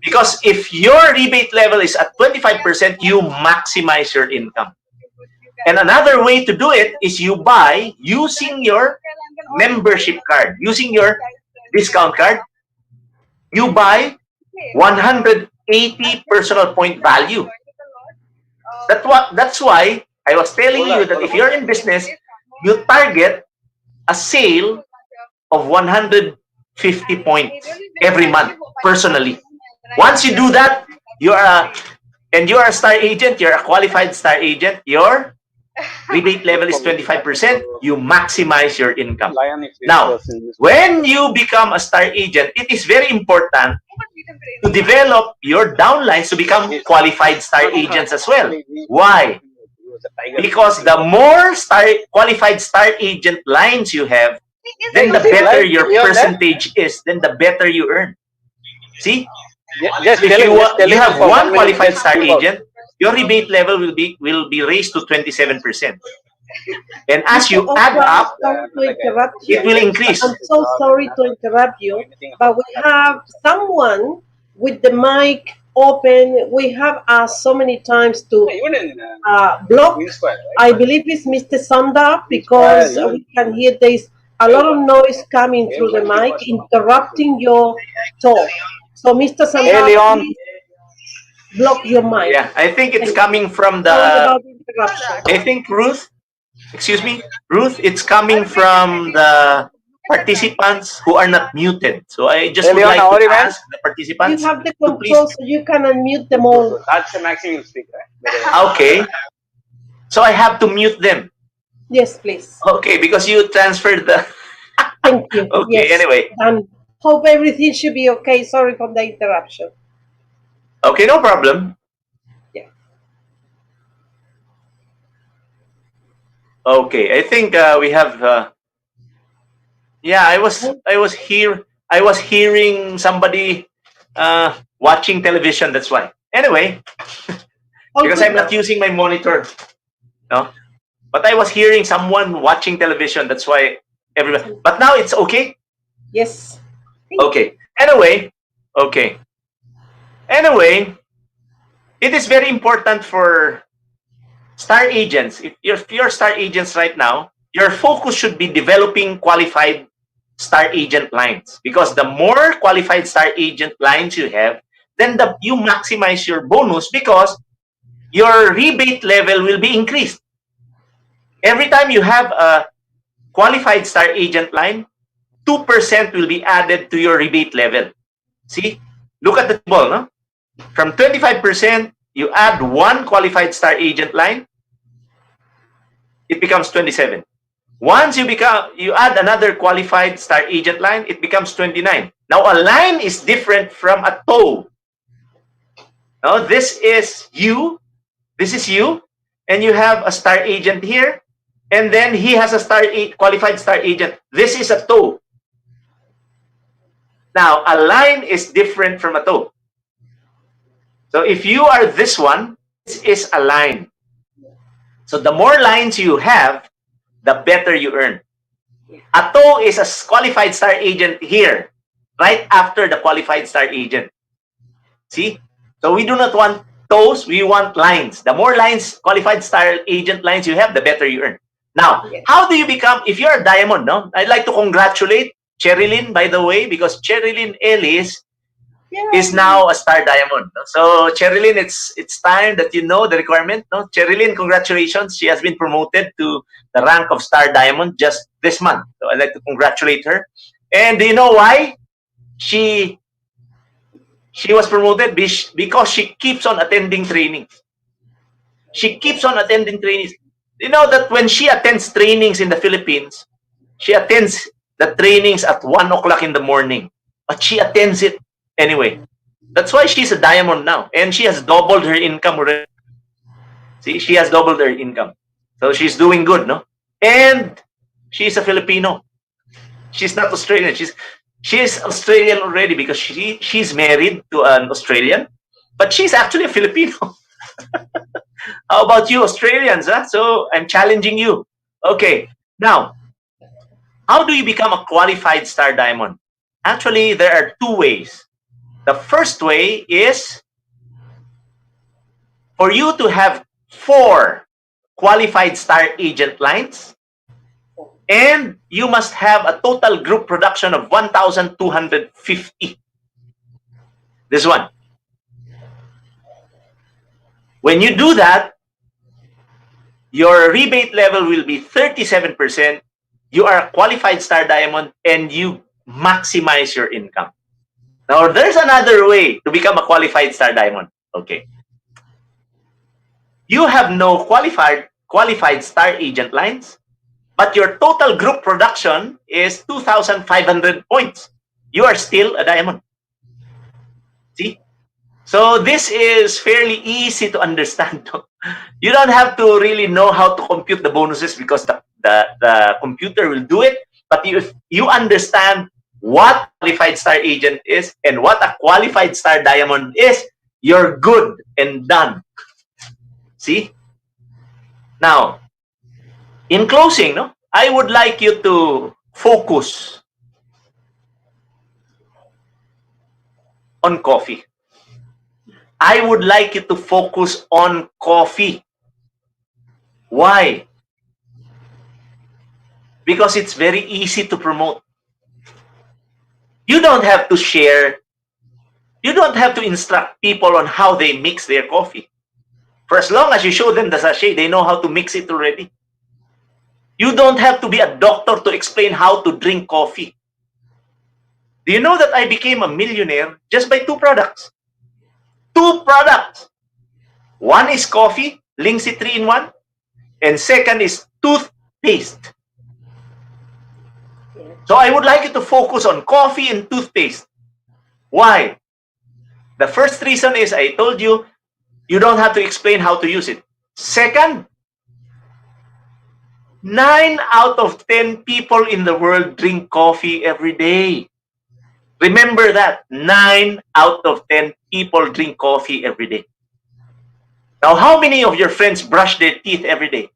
Because if your rebate level is at 25%, you maximize your income. And another way to do it is you buy using your membership card, using your discount card, you buy 180 personal point value. That's why I was telling you that if you're in business, you target a sale of 150 points every month personally. Once you do that, you are a star agent, you're a qualified star agent, your rebate level is 25%, you maximize your income. Now, when you become a star agent, it is very important to develop your downlines to become qualified star agents as well. Why? Because the more qualified star agent lines you have, then the better your percentage is, then the better you earn. See? If you have one qualified star agent, your rebate level will be raised to 27%. And as you add up, it will increase. I'm so sorry to interrupt you, but we have someone with the mic open. We have asked so many times to Even in block. Queen Square, I right? believe it's Mr. Sanda Square, because even we can hear there's a lot of noise coming through the mic, interrupting your talk. So, Mr. Hey, Sanda, Leon. please block your mic. Yeah, I think it's Thank you. coming from Sorry the. about the interruption. I think Ruth. Excuse me, Ruth. It's coming I'll make it from ready. the Look at the time. participants who are not muted. So I just Hey, would Leon, like how to are you, man? ask the You participants have the to please. control, so you can unmute them Good, all. good. That's the maximum you speak, right? Okay, so I have to mute them. Yes, please. Okay, because you transferred the. Thank you. Okay, Yes, anyway. done. Hope everything should be okay. Sorry for the interruption. Okay, no problem. Yeah. Okay, I think we have. Yeah, I was hearing somebody watching television. That's why. Anyway, All because good I'm not now. using my monitor. No, but I was hearing someone watching television. That's why everybody. But now it's okay. Yes. Okay. Anyway. Okay. Anyway, it is very important for star agents. If you're star agents right now, your focus should be developing qualified star agent lines, because the more qualified star agent lines you have, then you maximize your bonus, because your rebate level will be increased. Every time you have a qualified star agent line, 2% will be added to your rebate level. See, look at the table, no? From 25%, you add one qualified star agent line, it becomes 27. Once you add another qualified star agent line, it becomes 29. Now a line is different from a toe. Now this is you, and you have a star agent here, and then he has a qualified star agent. This is a toe. Now a line is different from a toe. So if you are this one, this is a line. So the more lines you have, the better you earn. A toe is a qualified star agent here, right after the qualified star agent. See? So we do not want toes, we want lines. The more lines, qualified star agent lines you have, the better you earn. Now, how do you become, if you're a diamond, no? I'd like to congratulate Cherilyn, by the way, because Cherilyn Ellis is now a star diamond. No? So Cherilyn, it's time that you know the requirement. No? Cherilyn, congratulations. She has been promoted to the rank of star diamond just this month. So I'd like to congratulate her. And do you know why she was promoted? Because she keeps on attending trainings. She keeps on attending trainings. You know that when she attends trainings in the Philippines, she attends the trainings at 1 o'clock in the morning. But she attends it anyway. That's why she's a diamond now. And she has doubled her income already. See, she has doubled her income. So she's doing good, no? And she's a Filipino. She's not Australian. She's Australian already because she's married to an Australian, but she's actually a Filipino. How about you, Australians? Huh? So I'm challenging you. Okay, now, how do you become a qualified star diamond? Actually, there are two ways. The first way is for you to have 4 qualified star agent lines, and you must have a total group production of 1,250. This one. When you do that, your rebate level will be 37%. You are a qualified star diamond and you maximize your income. Now, there's another way to become a qualified star diamond. Okay. You have no qualified star agent lines, but your total group production is 2,500 points. You are still a diamond. See? So this is fairly easy to understand. You don't have to really know how to compute the bonuses because the computer will do it. But if you understand what qualified star agent is and what a qualified star diamond is, you're good and done. See? Now, in closing, no, I would like you to focus on coffee. I would like you to focus on coffee. Why? Because it's very easy to promote. You don't have to share, you don't have to instruct people on how they mix their coffee. For as long as you show them the sachet, they know how to mix it already. You don't have to be a doctor to explain how to drink coffee. Do you know that I became a millionaire just by two products? Two products. One is coffee, Linksy 3-in-1, and second is toothpaste. So I would like you to focus on coffee and toothpaste. Why? The first reason is I told you, you don't have to explain how to use it. Second, 9 out of 10 people in the world drink coffee every day. Remember that. 9 out of 10 people drink coffee every day. Now, how many of your friends brush their teeth every day?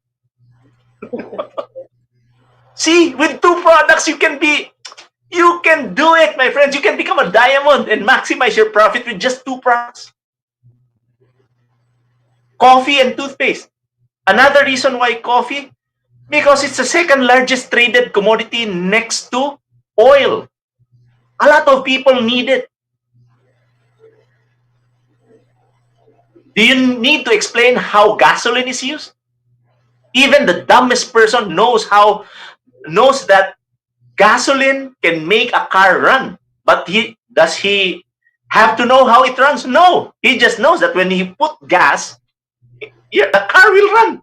See, with two products, you can do it, my friends. You can become a diamond and maximize your profit with just two products. Coffee and toothpaste. Another reason why coffee, because it's the second largest traded commodity next to oil. A lot of people need it. Do you need to explain how gasoline is used? Even the dumbest person knows that gasoline can make a car run. But does he have to know how it runs? No. He just knows that when he put gas, the car will run.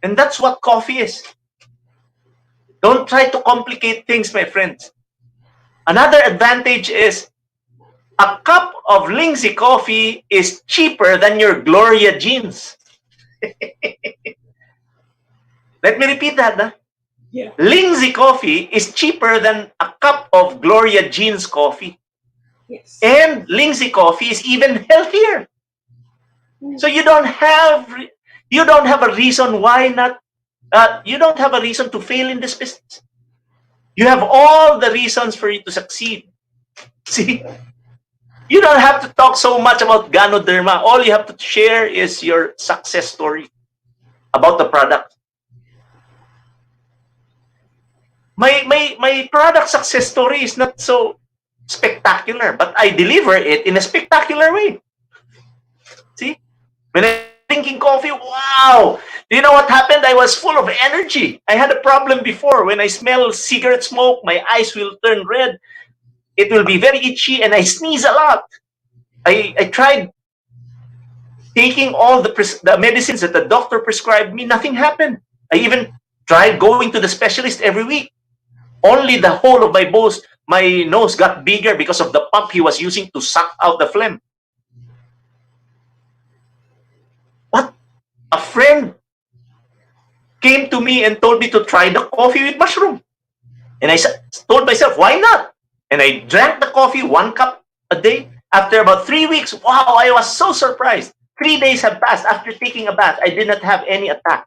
And that's what coffee is. Don't try to complicate things, my friends. Another advantage is a cup of Linksy coffee is cheaper than your Gloria jeans. Let me repeat that. Huh? Yeah. Linksy coffee is cheaper than a cup of Gloria jeans coffee. Yes. And Linksy coffee is even healthier. So you don't have a reason why not. You don't have a reason to fail in this business. You have all the reasons for you to succeed. See, you don't have to talk so much about Ganoderma. All you have to share is your success story about the product. My product success story is not so spectacular, but I deliver it in a spectacular way. See, when I'm drinking coffee, wow! Do you know what happened? I was full of energy. I had a problem before. When I smell cigarette smoke, my eyes will turn red. It will be very itchy, and I sneeze a lot. I tried taking all the medicines that the doctor prescribed me. Nothing happened. I even tried going to the specialist every week. Only the whole of my nose got bigger because of the pump he was using to suck out the phlegm. But a friend came to me and told me to try the coffee with mushroom. And I told myself, why not? And I drank the coffee 1 cup a day. After about 3 weeks, wow, I was so surprised. 3 days have passed. After taking a bath, I did not have any attack.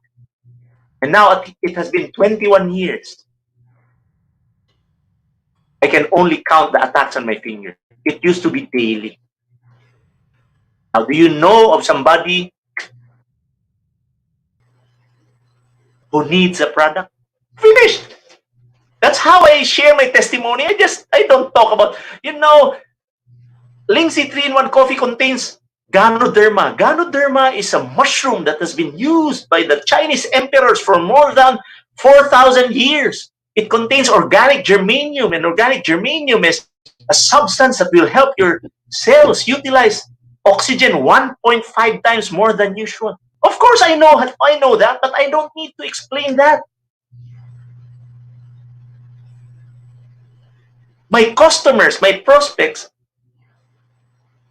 And now it has been 21 years. I can only count the attacks on my finger. It used to be daily. Now, do you know of somebody who needs a product? Finished. That's how I share my testimony. I don't talk about, Linksy 3-in-1 coffee contains Ganoderma. Ganoderma is a mushroom that has been used by the Chinese emperors for more than 4,000 years. It contains organic germanium, and organic germanium is a substance that will help your cells utilize oxygen 1.5 times more than usual. Of course, I know that, but I don't need to explain that. My customers, my prospects,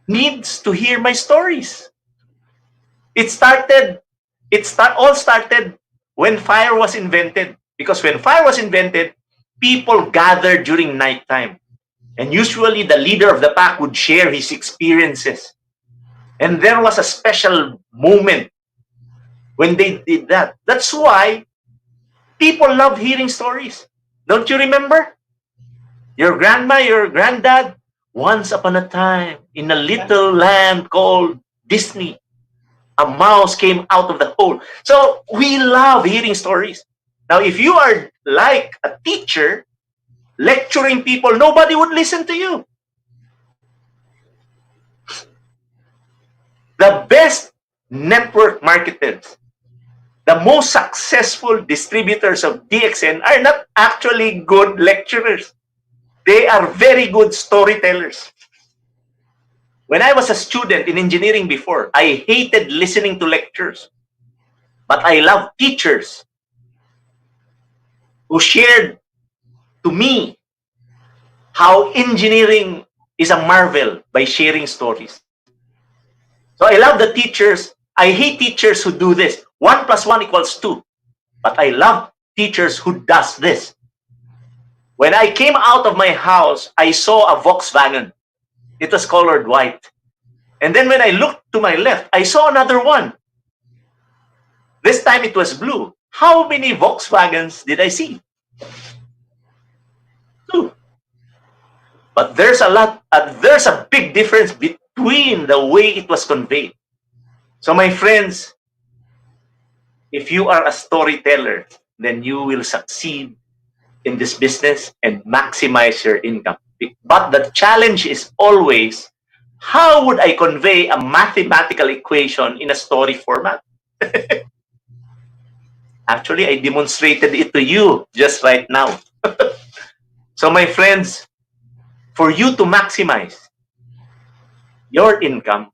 needs to hear my stories. All started when fire was invented. Because when fire was invented, people gathered during nighttime. And usually the leader of the pack would share his experiences. And there was a special moment when they did that. That's why people love hearing stories. Don't you remember? Your grandma, your granddad Once upon a time, in a little land called Disney, a mouse came out of the hole. So we love hearing stories. Now, if you are like a teacher lecturing people, nobody would listen to you. The best network marketers, the most successful distributors of DXN are not actually good lecturers. They are very good storytellers. When I was a student in engineering before, I hated listening to lectures. But I love teachers who shared to me how engineering is a marvel by sharing stories. So I love the teachers. I hate teachers who do this. 1 plus 1 equals 2. But I love teachers who does this. When I came out of my house, I saw a Volkswagen. It was colored white. And then when I looked to my left, I saw another one. This time it was blue. How many Volkswagens did I see? 2. But there's a big difference between the way it was conveyed. So my friends, if you are a storyteller, then you will succeed in this business and maximize your income. But the challenge is always, how would I convey a mathematical equation in a story format? Actually, I demonstrated it to you just right now. So my friends, for you to maximize your income,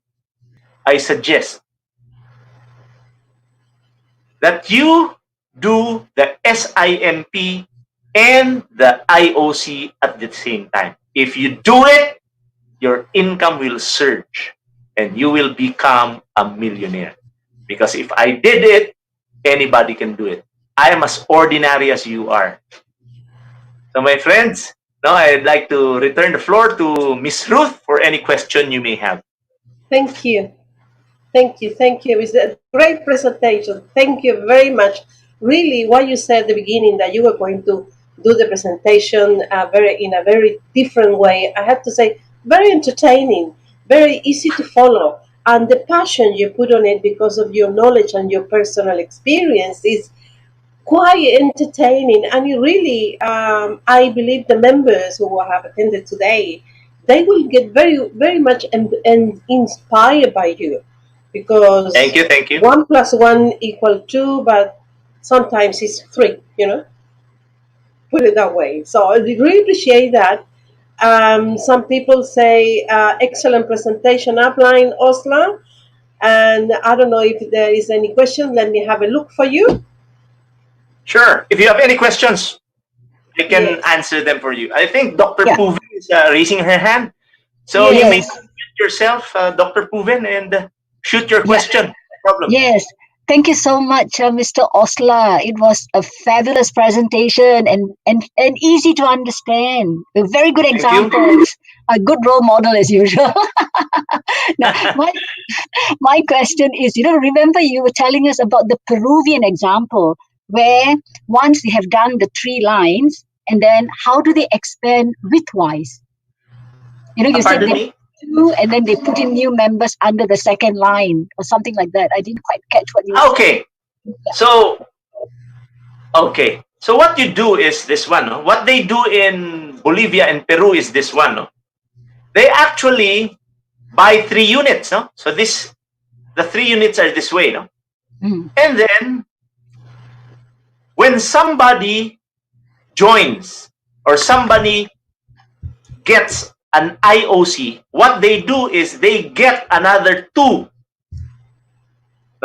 I suggest that you do the SIMP and the IOC at the same time. If you do it, your income will surge and you will become a millionaire. Because if I did it, anybody can do it. I am as ordinary as you are. So my friends, now I'd like to return the floor to Miss Ruth for any question you may have. Thank you. Thank you. Thank you. It's a great presentation. Thank you very much. Really, what you said at the beginning that you were going to do the presentation in a very different way, I have to say, very entertaining, very easy to follow. And the passion you put on it because of your knowledge and your personal experience is quite entertaining. And it really, I believe the members who have attended today, they will get very, very much inspired by you because Thank you, thank you. 1 plus 1 equal 2, but sometimes it's 3, put it that way. So I really appreciate that. Some people say excellent presentation upline, Osla. And I don't know if there is any question. Let me have a look for you. Sure. If you have any questions, I can Yes. answer them for you. I think Dr. Yeah. Puven is raising her hand. So you may Yes. unmute yourself, Dr. Puven, and shoot your question. No problem. Yes. Thank you so much, Mr. Osla. It was a fabulous presentation and easy to understand. With very good Thank you. examples. A good role model as usual. Now, my question is, remember you were telling us about the Peruvian example where once they have done the 3 lines, and then how do they expand widthwise? You said Pardon they me? 2 and then they put in new members under the second line or something like that. I didn't quite catch what you said. Okay. So what you do is this one. No? What they do in Bolivia and Peru is this one. No? They actually buy 3 units. No? So the 3 units are this way. No? Mm. And then when somebody joins or somebody gets an IOC, what they do is they get another 2.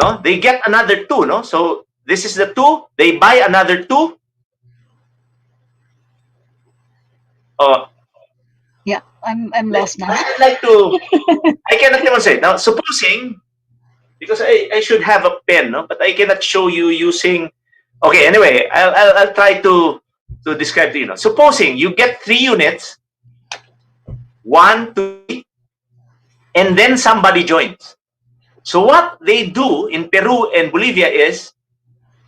No? They get another 2. No? So this is the 2. They buy another 2. Yeah, I'm lost now. I'd like to. I cannot demonstrate now. Supposing, because I should have a pen, no, but I cannot show you using. Okay, anyway, I'll try to describe to you. Supposing you get 3 units, 1, 2, 3, and then somebody joins. So what they do in Peru and Bolivia is,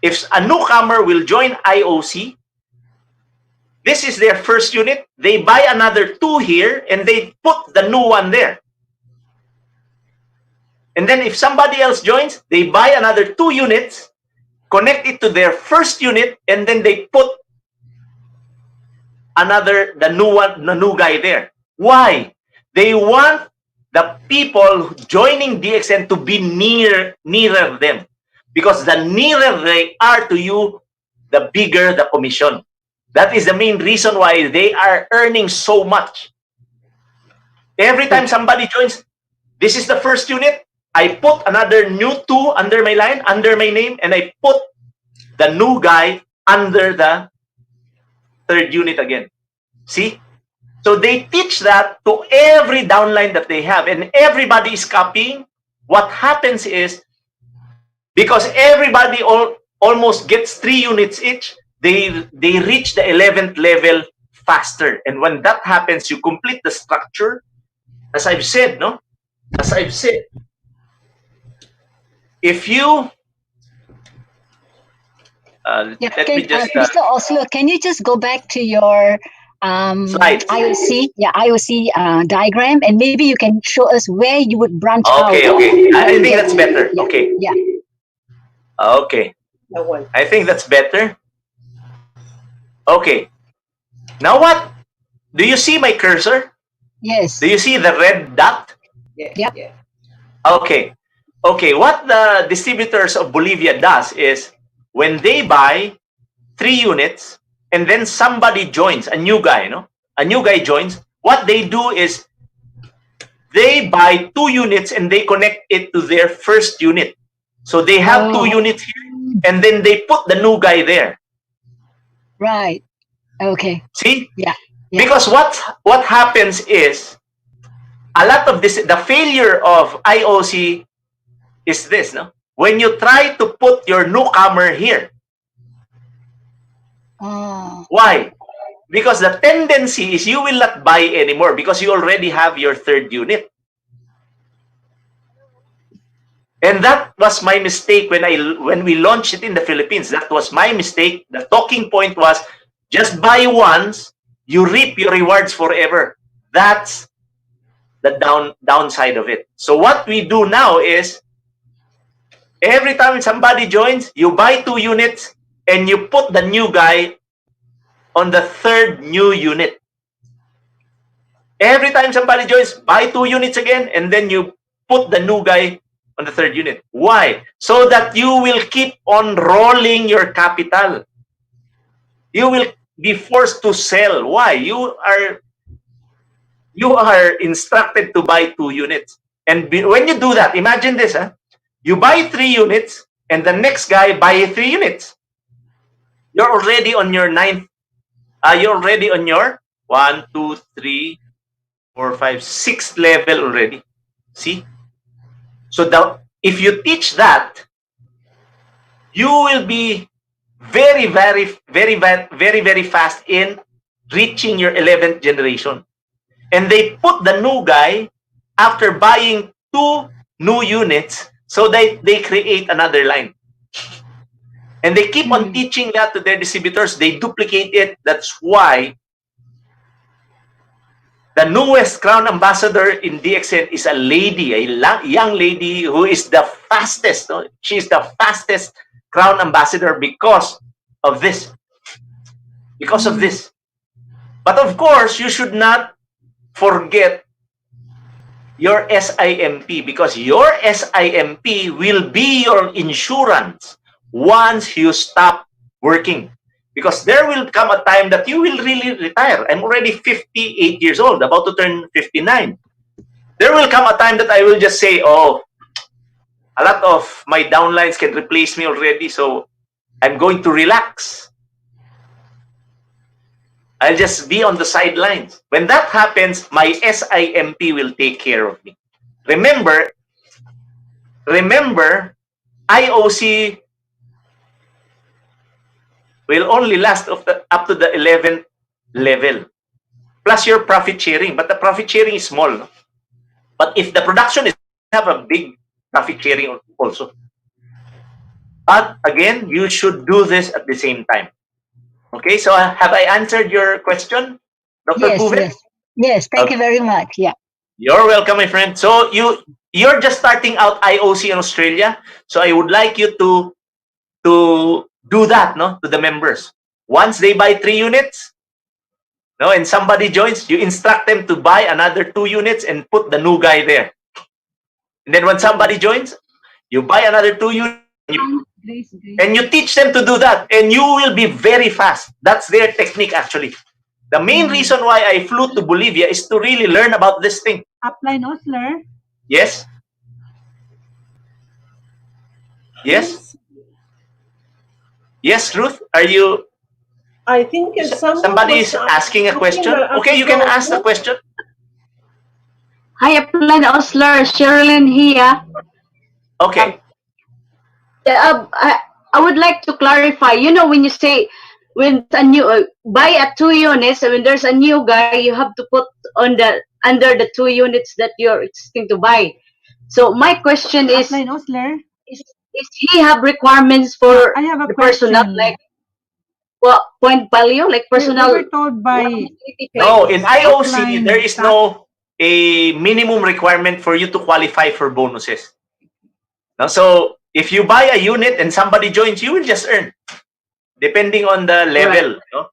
if a newcomer will join IOC, This is their first unit. They buy another 2 here, and they put the new one there. And then if somebody else joins, they buy another 2 units, connect it to their first unit, and then they put the new guy there. Why? They want the people joining DXN to be nearer them. Because the nearer they are to you, the bigger the commission. That is the main reason why they are earning so much. Every time somebody joins, this is the first unit, I put another new 2 under my line, under my name, and I put the new guy under the third unit again. See? So they teach that to every downline that they have, and everybody is copying. What happens is, because everybody almost gets 3 units each, they reach the 11th level faster. And when that happens, you complete the structure. As I've said, no? As I've said, if you let me just Mr. Oslo, can you just go back to your slides. IOC diagram, and maybe you can show us where you would branch out. Okay. I think that's better. Yeah. Okay. Yeah. Okay. That one. I think that's better. Okay. Now what? Do you see my cursor? Yes. Do you see the red dot? Yeah. Yep. Yeah. Okay. Okay. What the distributors of Bolivia does is, when they buy 3 units and then somebody joins, a new guy, no? A new guy joins, what they do is they buy 2 units and they connect it to their first unit. So they have 2 units here, and then they put the new guy there. Right. Okay. See? Yeah. Because what happens is, a lot of this, the failure of IOC is this, no? When you try to put your newcomer here. Why? Because the tendency is you will not buy anymore because you already have your third unit. And that was my mistake when we launched it in the Philippines. That was my mistake. The talking point was, just buy once, you reap your rewards forever. That's the downside of it. So what we do now is, every time somebody joins, you buy 2 units and you put the new guy on the third new unit. Every time somebody joins, buy 2 units again, and then you put the new guy on the third unit. Why? So that you will keep on rolling your capital. You will be forced to sell. Why? You are instructed to buy 2 units. And when you do that, imagine this, huh? You buy 3 units, and the next guy buy 3 units. You're already on your 9th. You're already on your 1, 2, 3, 4, 5, 6th level already. See? So if you teach that, you will be very, very, very, very, very, very fast in reaching your 11th generation. And they put the new guy after buying 2 new units, so they create another line. And they keep on teaching that to their distributors. They duplicate it. That's why the newest crown ambassador in DXN is a lady, a young lady who is the fastest. No? She's the fastest crown ambassador because of this. Because of this. But of course, you should not forget your SIMP, because your SIMP will be your insurance once you stop working. Because there will come a time that you will really retire. I'm already 58 years old, about to turn 59. There will come a time that I will just say, oh, a lot of my downlines can replace me already, so I'm going to relax. I'll just be on the sidelines. When that happens, my SIMP will take care of me. Remember, IOC will only last up to the 11th level, plus your profit sharing. But the profit sharing is small. No? But if the production is, have a big profit sharing also. But again, you should do this at the same time. Okay, so have I answered your question, Dr. Yes, Puvet? yes. Yes, thank you very much. Yeah. You're welcome, my friend. So you're just starting out IOC in Australia. So I would like you to do that, no, to the members. Once they buy 3 units, no, and somebody joins, you instruct them to buy another 2 units and put the new guy there. And then when somebody joins, you buy another 2 units and you teach them to do that, and you will be very fast. That's their technique, actually. The main reason why I flew to Bolivia is to really learn about this thing. Upline Osler. Yes? Yes? Yes, Ruth? Are you... I think Somebody is asking a question. Okay, you can ask the question. Hi, Upline Osler, Sherilyn here. Okay. I would like to clarify. You know, when you say when a new buy a 2 units, when there's a new guy, you have to put on the under the 2 units that you're expecting to buy. So my question is, Upline Osler. is he have requirements for I have a the question. personnel, like what point value, like personal? We were told by No, in IOC, Upline there is staff. no a minimum requirement for you to qualify for bonuses. No, so if you buy a unit and somebody joins, you will just earn, depending on the level, no?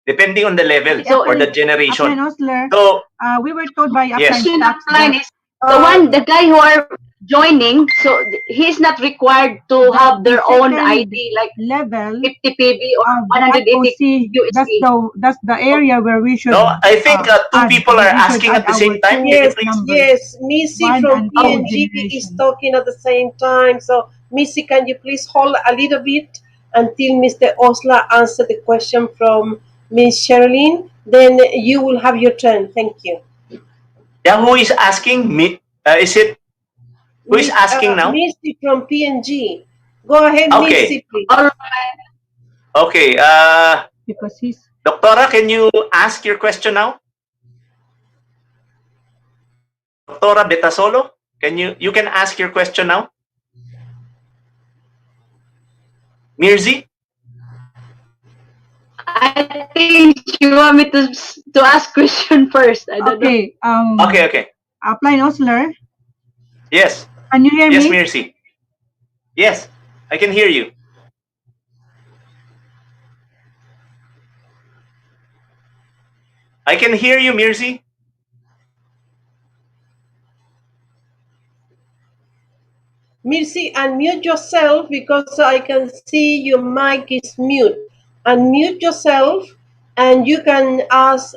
Depending on the level So, or the generation. Upline Osler. So, We were told by Yes. Upline staff Upline that is the guy who are joining, so he's not required to have their own second ID, like level 50 PB or of the 180 IOC, that's the area where we should. no, I think 2 add. people are We should asking add at the our same time. two Can you Yes, please? numbers. yes. Missy One from and two PNG is generation. talking at the same time. So, Missy, can you please hold a little bit until Mr. Osler answer the question from Miss Sherilyn? Then you will have your turn. Thank you. Yeah, who is asking me? Is it who is asking now? Missy from PNG. Go ahead, Okay. Missy, please. All Okay. Because he's Doctora, can you ask your question now? Doctora Betasolo, can you can ask your question now? Mirzi? I think you want me to ask question first. I don't know. okay. Okay. Upline Osler, Yes. can you hear Yes, me? Mirzi. Yes, I can hear you. I can hear you, Mirzi. Mirzi, unmute yourself because I can see your mic is mute. Unmute yourself and you can ask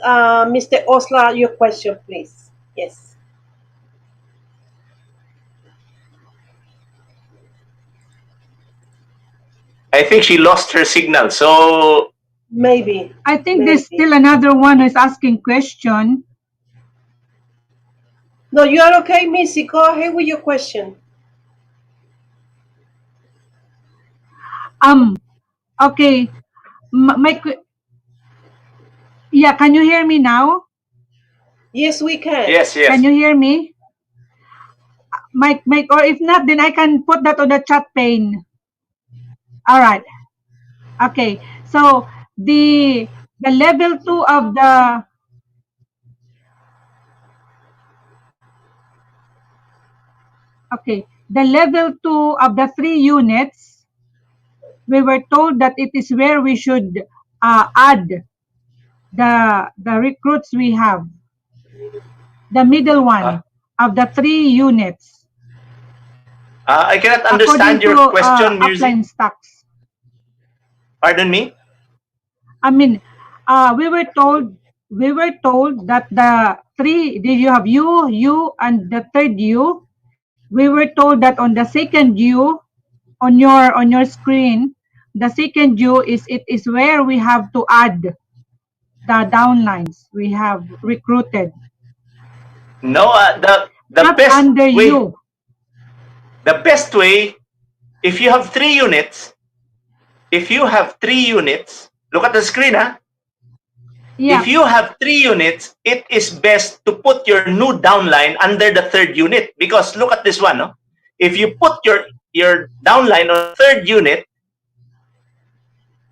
Mr. Osler your question, please. Yes. I think she lost her signal. So, Maybe. I think Maybe. there's still another one who's asking question. No, you are okay, Missy. Go ahead with your question. Okay. Yeah, can you hear me now? Yes, we can. yes. Can you hear me? Mike, or if not, then I can put that on the chat pane. All right. Okay. So the level 2 of the the level 2 of the 3 units, we were told that it is where we should add the recruits we have. The middle one of the 3 units. I cannot understand According your to question, Mirzi. upline stocks. Pardon me? I mean, we were told that the 3, did you have you, and the third you? We were told that on the second you, on your screen, the second you it is where we have to add the downlines we have recruited. No, the Not best under way. you. The best way, if you have 3 units, look at the screen, huh? Yeah. If you have 3 units, it is best to put your new downline under the third unit, because look at this one, no? If you put your downline on the third unit,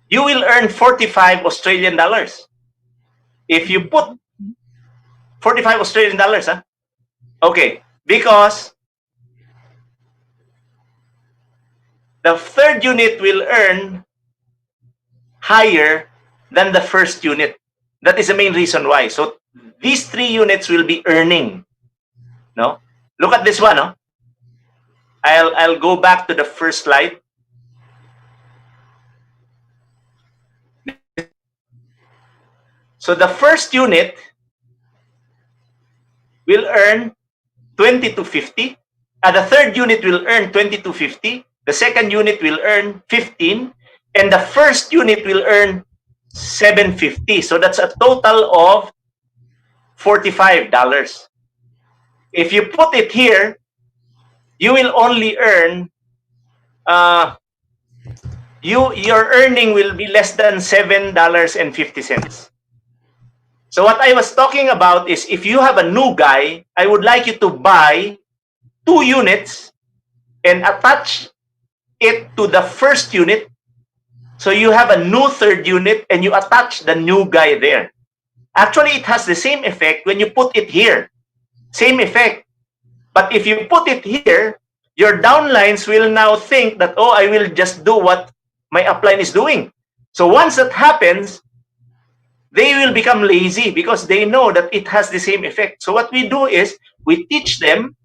you will earn 45 Australian dollars. If you put 45 Australian dollars, huh? Okay, because the third unit will earn higher than the first unit. That is the main reason why. So these 3 units will be earning. No? Look at this one, no? I'll go back to the first slide. So the first unit will earn 2250. The third unit will earn 2250. The second unit will earn 15. And the first unit will earn 750. So that's a total of $45. If you put it here, you will only earn, your earning will be less than $7.50. So what I was talking about is, if you have a new guy, I would like you to buy 2 units and attach it to the first unit. So you have a new third unit and you attach the new guy there. Actually, it has the same effect when you put it here. Same effect. But if you put it here, your downlines will now think that, oh, I will just do what my upline is doing. So once that happens, they will become lazy because they know that it has the same effect. So what we do is, we teach them,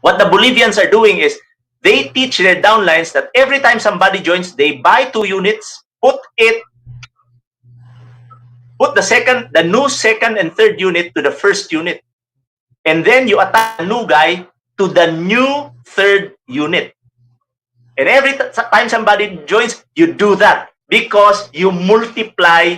what the Bolivians are doing is, they teach their downlines that every time somebody joins, they buy 2 units, put the new second and third unit to the first unit. And then you attach a new guy to the new third unit. And every time somebody joins, you do that because you multiply,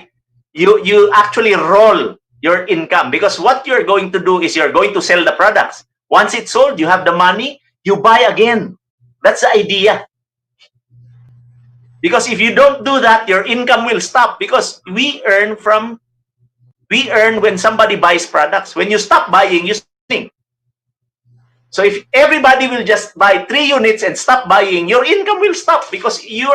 you actually roll your income. Because what you're going to do is, you're going to sell the products. Once it's sold, you have the money, you buy again. That's the idea. Because if you don't do that, your income will stop, because we earn when somebody buys products. When you stop buying, you stop. So if everybody will just buy 3 units and stop buying, your income will stop, because your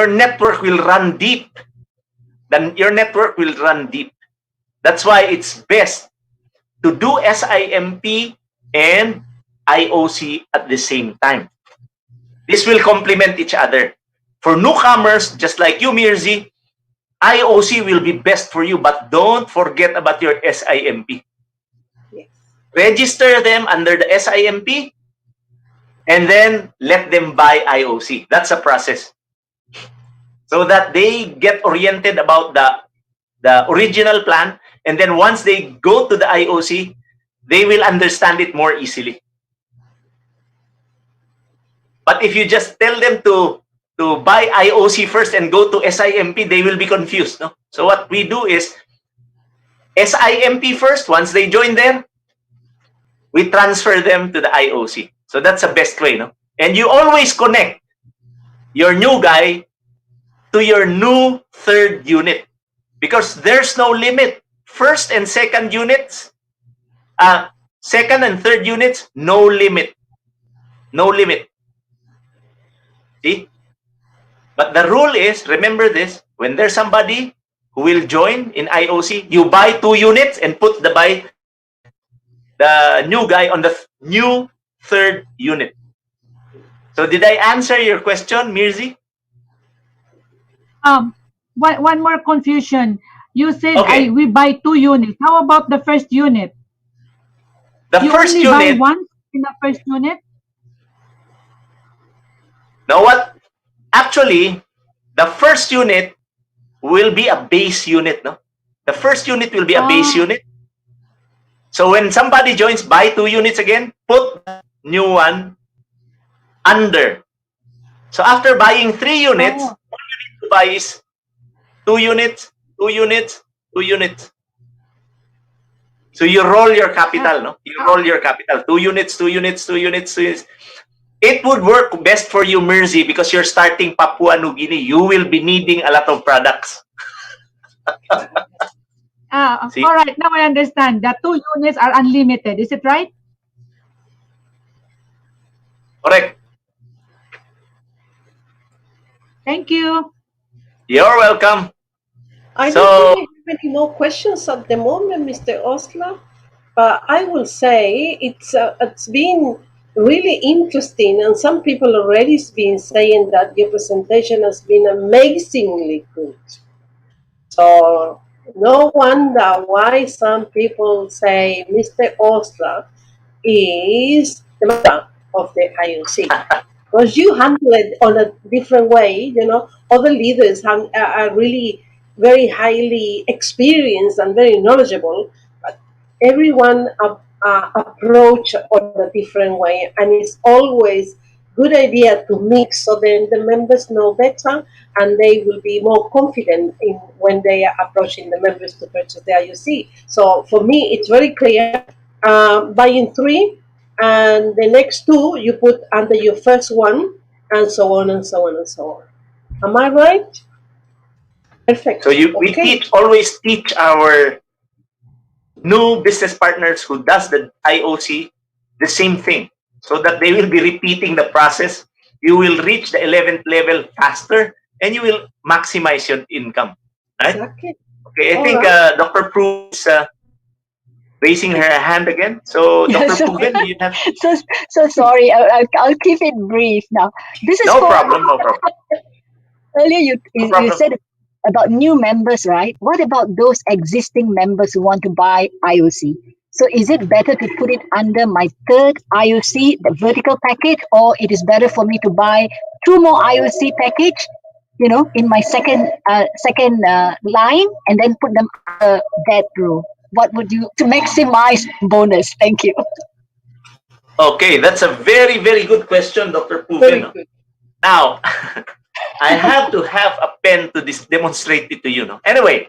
network will run deep. Then your network will run deep. That's why it's best to do SIMP and IOC at the same time. This will complement each other. For newcomers, just like you, Mirzi, IOC will be best for you, but don't forget about your SIMP. Yes. Register them under the SIMP and then let them buy IOC. That's a process. So that they get oriented about the original plan, and then once they go to the IOC, they will understand it more easily. But if you just tell them to buy IOC first and go to SIMP, they will be confused. No? So what we do is, SIMP first. Once they join there, we transfer them to the IOC. So that's the best way. No? And you always connect your new guy to your new third unit, because there's no limit. First and second units, second and third units, no limit. No limit. See? But the rule is, remember this, when there's somebody who will join in IOC, you buy 2 units and put the new guy on the new third unit. So did I answer your question, Mirzi? One more confusion. You said, Okay. we buy 2 units. How about the first unit? The You first only buy unit, one in the first unit? know what? Actually, the first unit will be a base unit. No? The first unit will be a base unit. So when somebody joins, buy 2 units again, put the new one under. So after buying 3 units, all you need to buy is 2 units, 2 units, 2 units. So you roll your capital, no? You roll your capital. 2 units, 2 units, 2 units, 2 units. It would work best for you, Mirzi, because you're starting Papua New Guinea. You will be needing a lot of products. See? All right, now I understand. The 2 units are unlimited. Is it right? Correct. Thank you. You're welcome. I So- don't really have any more questions at the moment, Mr. Osler. But I will say it's been really interesting, and some people already has been saying that your presentation has been amazingly good. So no wonder why some people say Mr. Osler is the mother of the IOC. Because you handle it on a different way, other leaders are really very highly experienced and very knowledgeable, but everyone approach on a different way, and it's always good idea to mix so then the members know better and they will be more confident in when they are approaching the members to purchase the IOC. So for me, it's very clear. Buying 3, and the next 2 you put under your first one, and so on and so on and so on. Am I right? Perfect. So we always teach our new business partners who does the IOC the same thing, so that they will be repeating the process. You will reach the 11th level faster, and you will maximize your income. Right? Exactly. Okay, I All think right. Dr. Prue is raising her hand again. So, Yes. Dr. Proven, do you have So sorry. I'll keep it brief now. This is no for problem, no problem. earlier. No You problem. said about new members, right? What about those existing members who want to buy IOC? So is it better to put it under my third IOC, the vertical package, or it is better for me to buy 2 more IOC package, in my second line, and then put them under that row? What would you to maximize bonus? Thank you. Okay, that's a very, very good question, Dr. Very Proven. good. Now, I have to have a pen to demonstrate it to you. No? Anyway,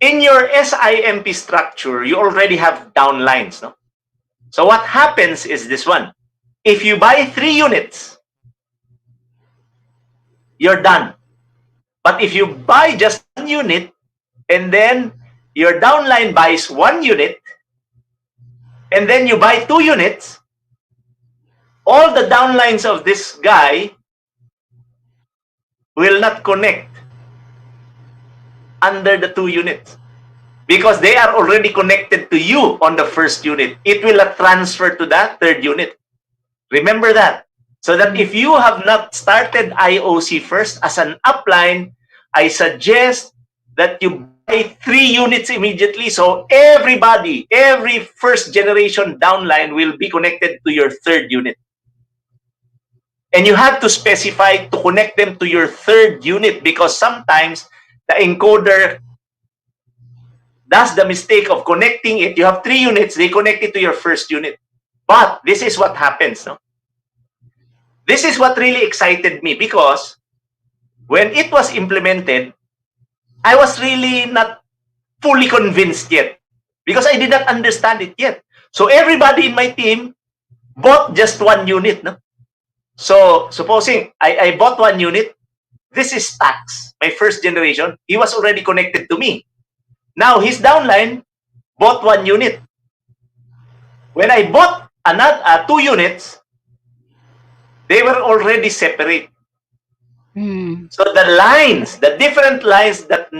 in your SIMP structure, you already have downlines. No? So what happens is this one. If you buy 3 units, you're done. But if you buy just 1 unit, and then your downline buys 1 unit, and then you buy 2 units, all the downlines of this guy will not connect under the 2 units because they are already connected to you on the first unit. It will not transfer to that third unit. Remember that. So that if you have not started IOC first as an upline, I suggest that you buy 3 units immediately. So everybody, every first generation downline will be connected to your third unit. And you have to specify to connect them to your third unit because sometimes the encoder does the mistake of connecting it. You have 3 units, they connect it to your first unit. But this is what happens. No? This is what really excited me because when it was implemented, I was really not fully convinced yet because I did not understand it yet. So everybody in my team bought just 1 unit. No? So supposing I bought 1 unit, this is tax, my first generation. He was already connected to me. Now his downline bought 1 unit. When I bought another 2 units, they were already separate. So the lines, the different lines that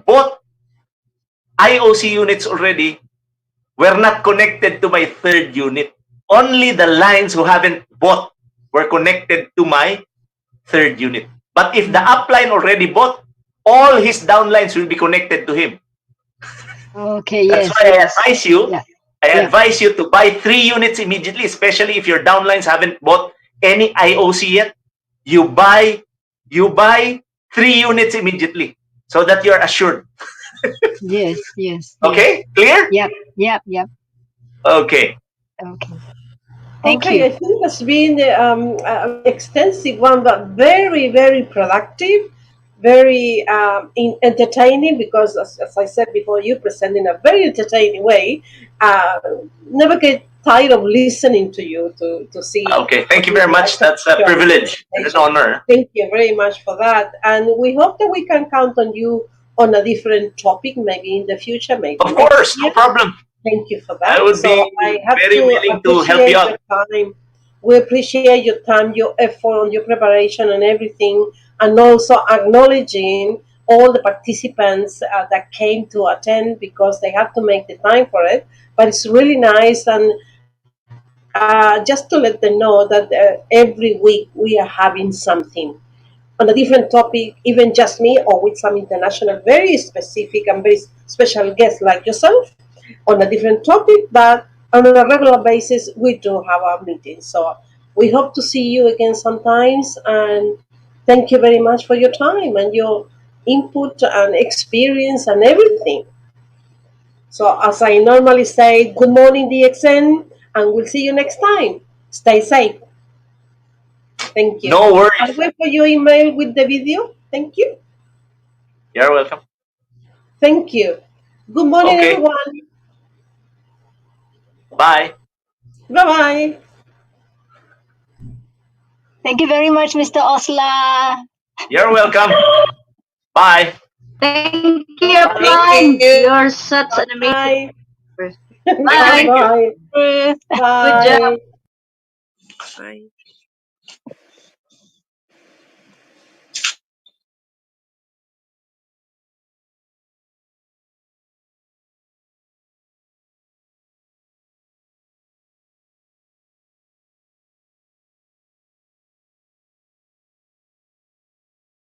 bought IOC units already were not connected to my third unit. Only the lines who haven't bought were connected to my third unit. But if the upline already bought, all his downlines will be connected to him. Okay. That's Yes. why I advise you. Yeah. I advise you to buy 3 units immediately, especially if your downlines haven't bought any IOC yet. You buy 3 units immediately so that you're assured. Yes. Yes. Okay, clear? Yep. Okay. Thank Okay, you. I think it's been an extensive one, but very, very productive, very entertaining because, as I said before, you present in a very entertaining way. Never get tired of listening to you to see. Okay, thank you very much. That's a privilege and an honor. Thank you very much for that. And we hope that we can count on you on a different topic, maybe in the future, maybe. Of course, no problem. Thank you for that. I would be I have very willing to help appreciate you out. the time We appreciate your time, your effort, and your preparation and everything, and also acknowledging all the participants that came to attend because they have to make the time for it. But it's really nice, and just to let them know that every week we are having something on a different topic, even just me or with some international, very specific and very special guests like yourself on a different topic, but on a regular basis, we do have our meetings. So we hope to see you again sometimes. And thank you very much for your time and your input and experience and everything. So as I normally say, good morning, DXN, and we'll see you next time. Stay safe. Thank you. No worries. I'll wait for your email with the video. Thank you. You're welcome. Thank you. Good morning, Okay. everyone. Bye. Bye-bye. Thank you very much, Mr. Osla. You're welcome. Bye. Thank you, Thank Franz. you. You're such an amazing Bye. person. Thank you. Bye. Bye. Good job. Bye.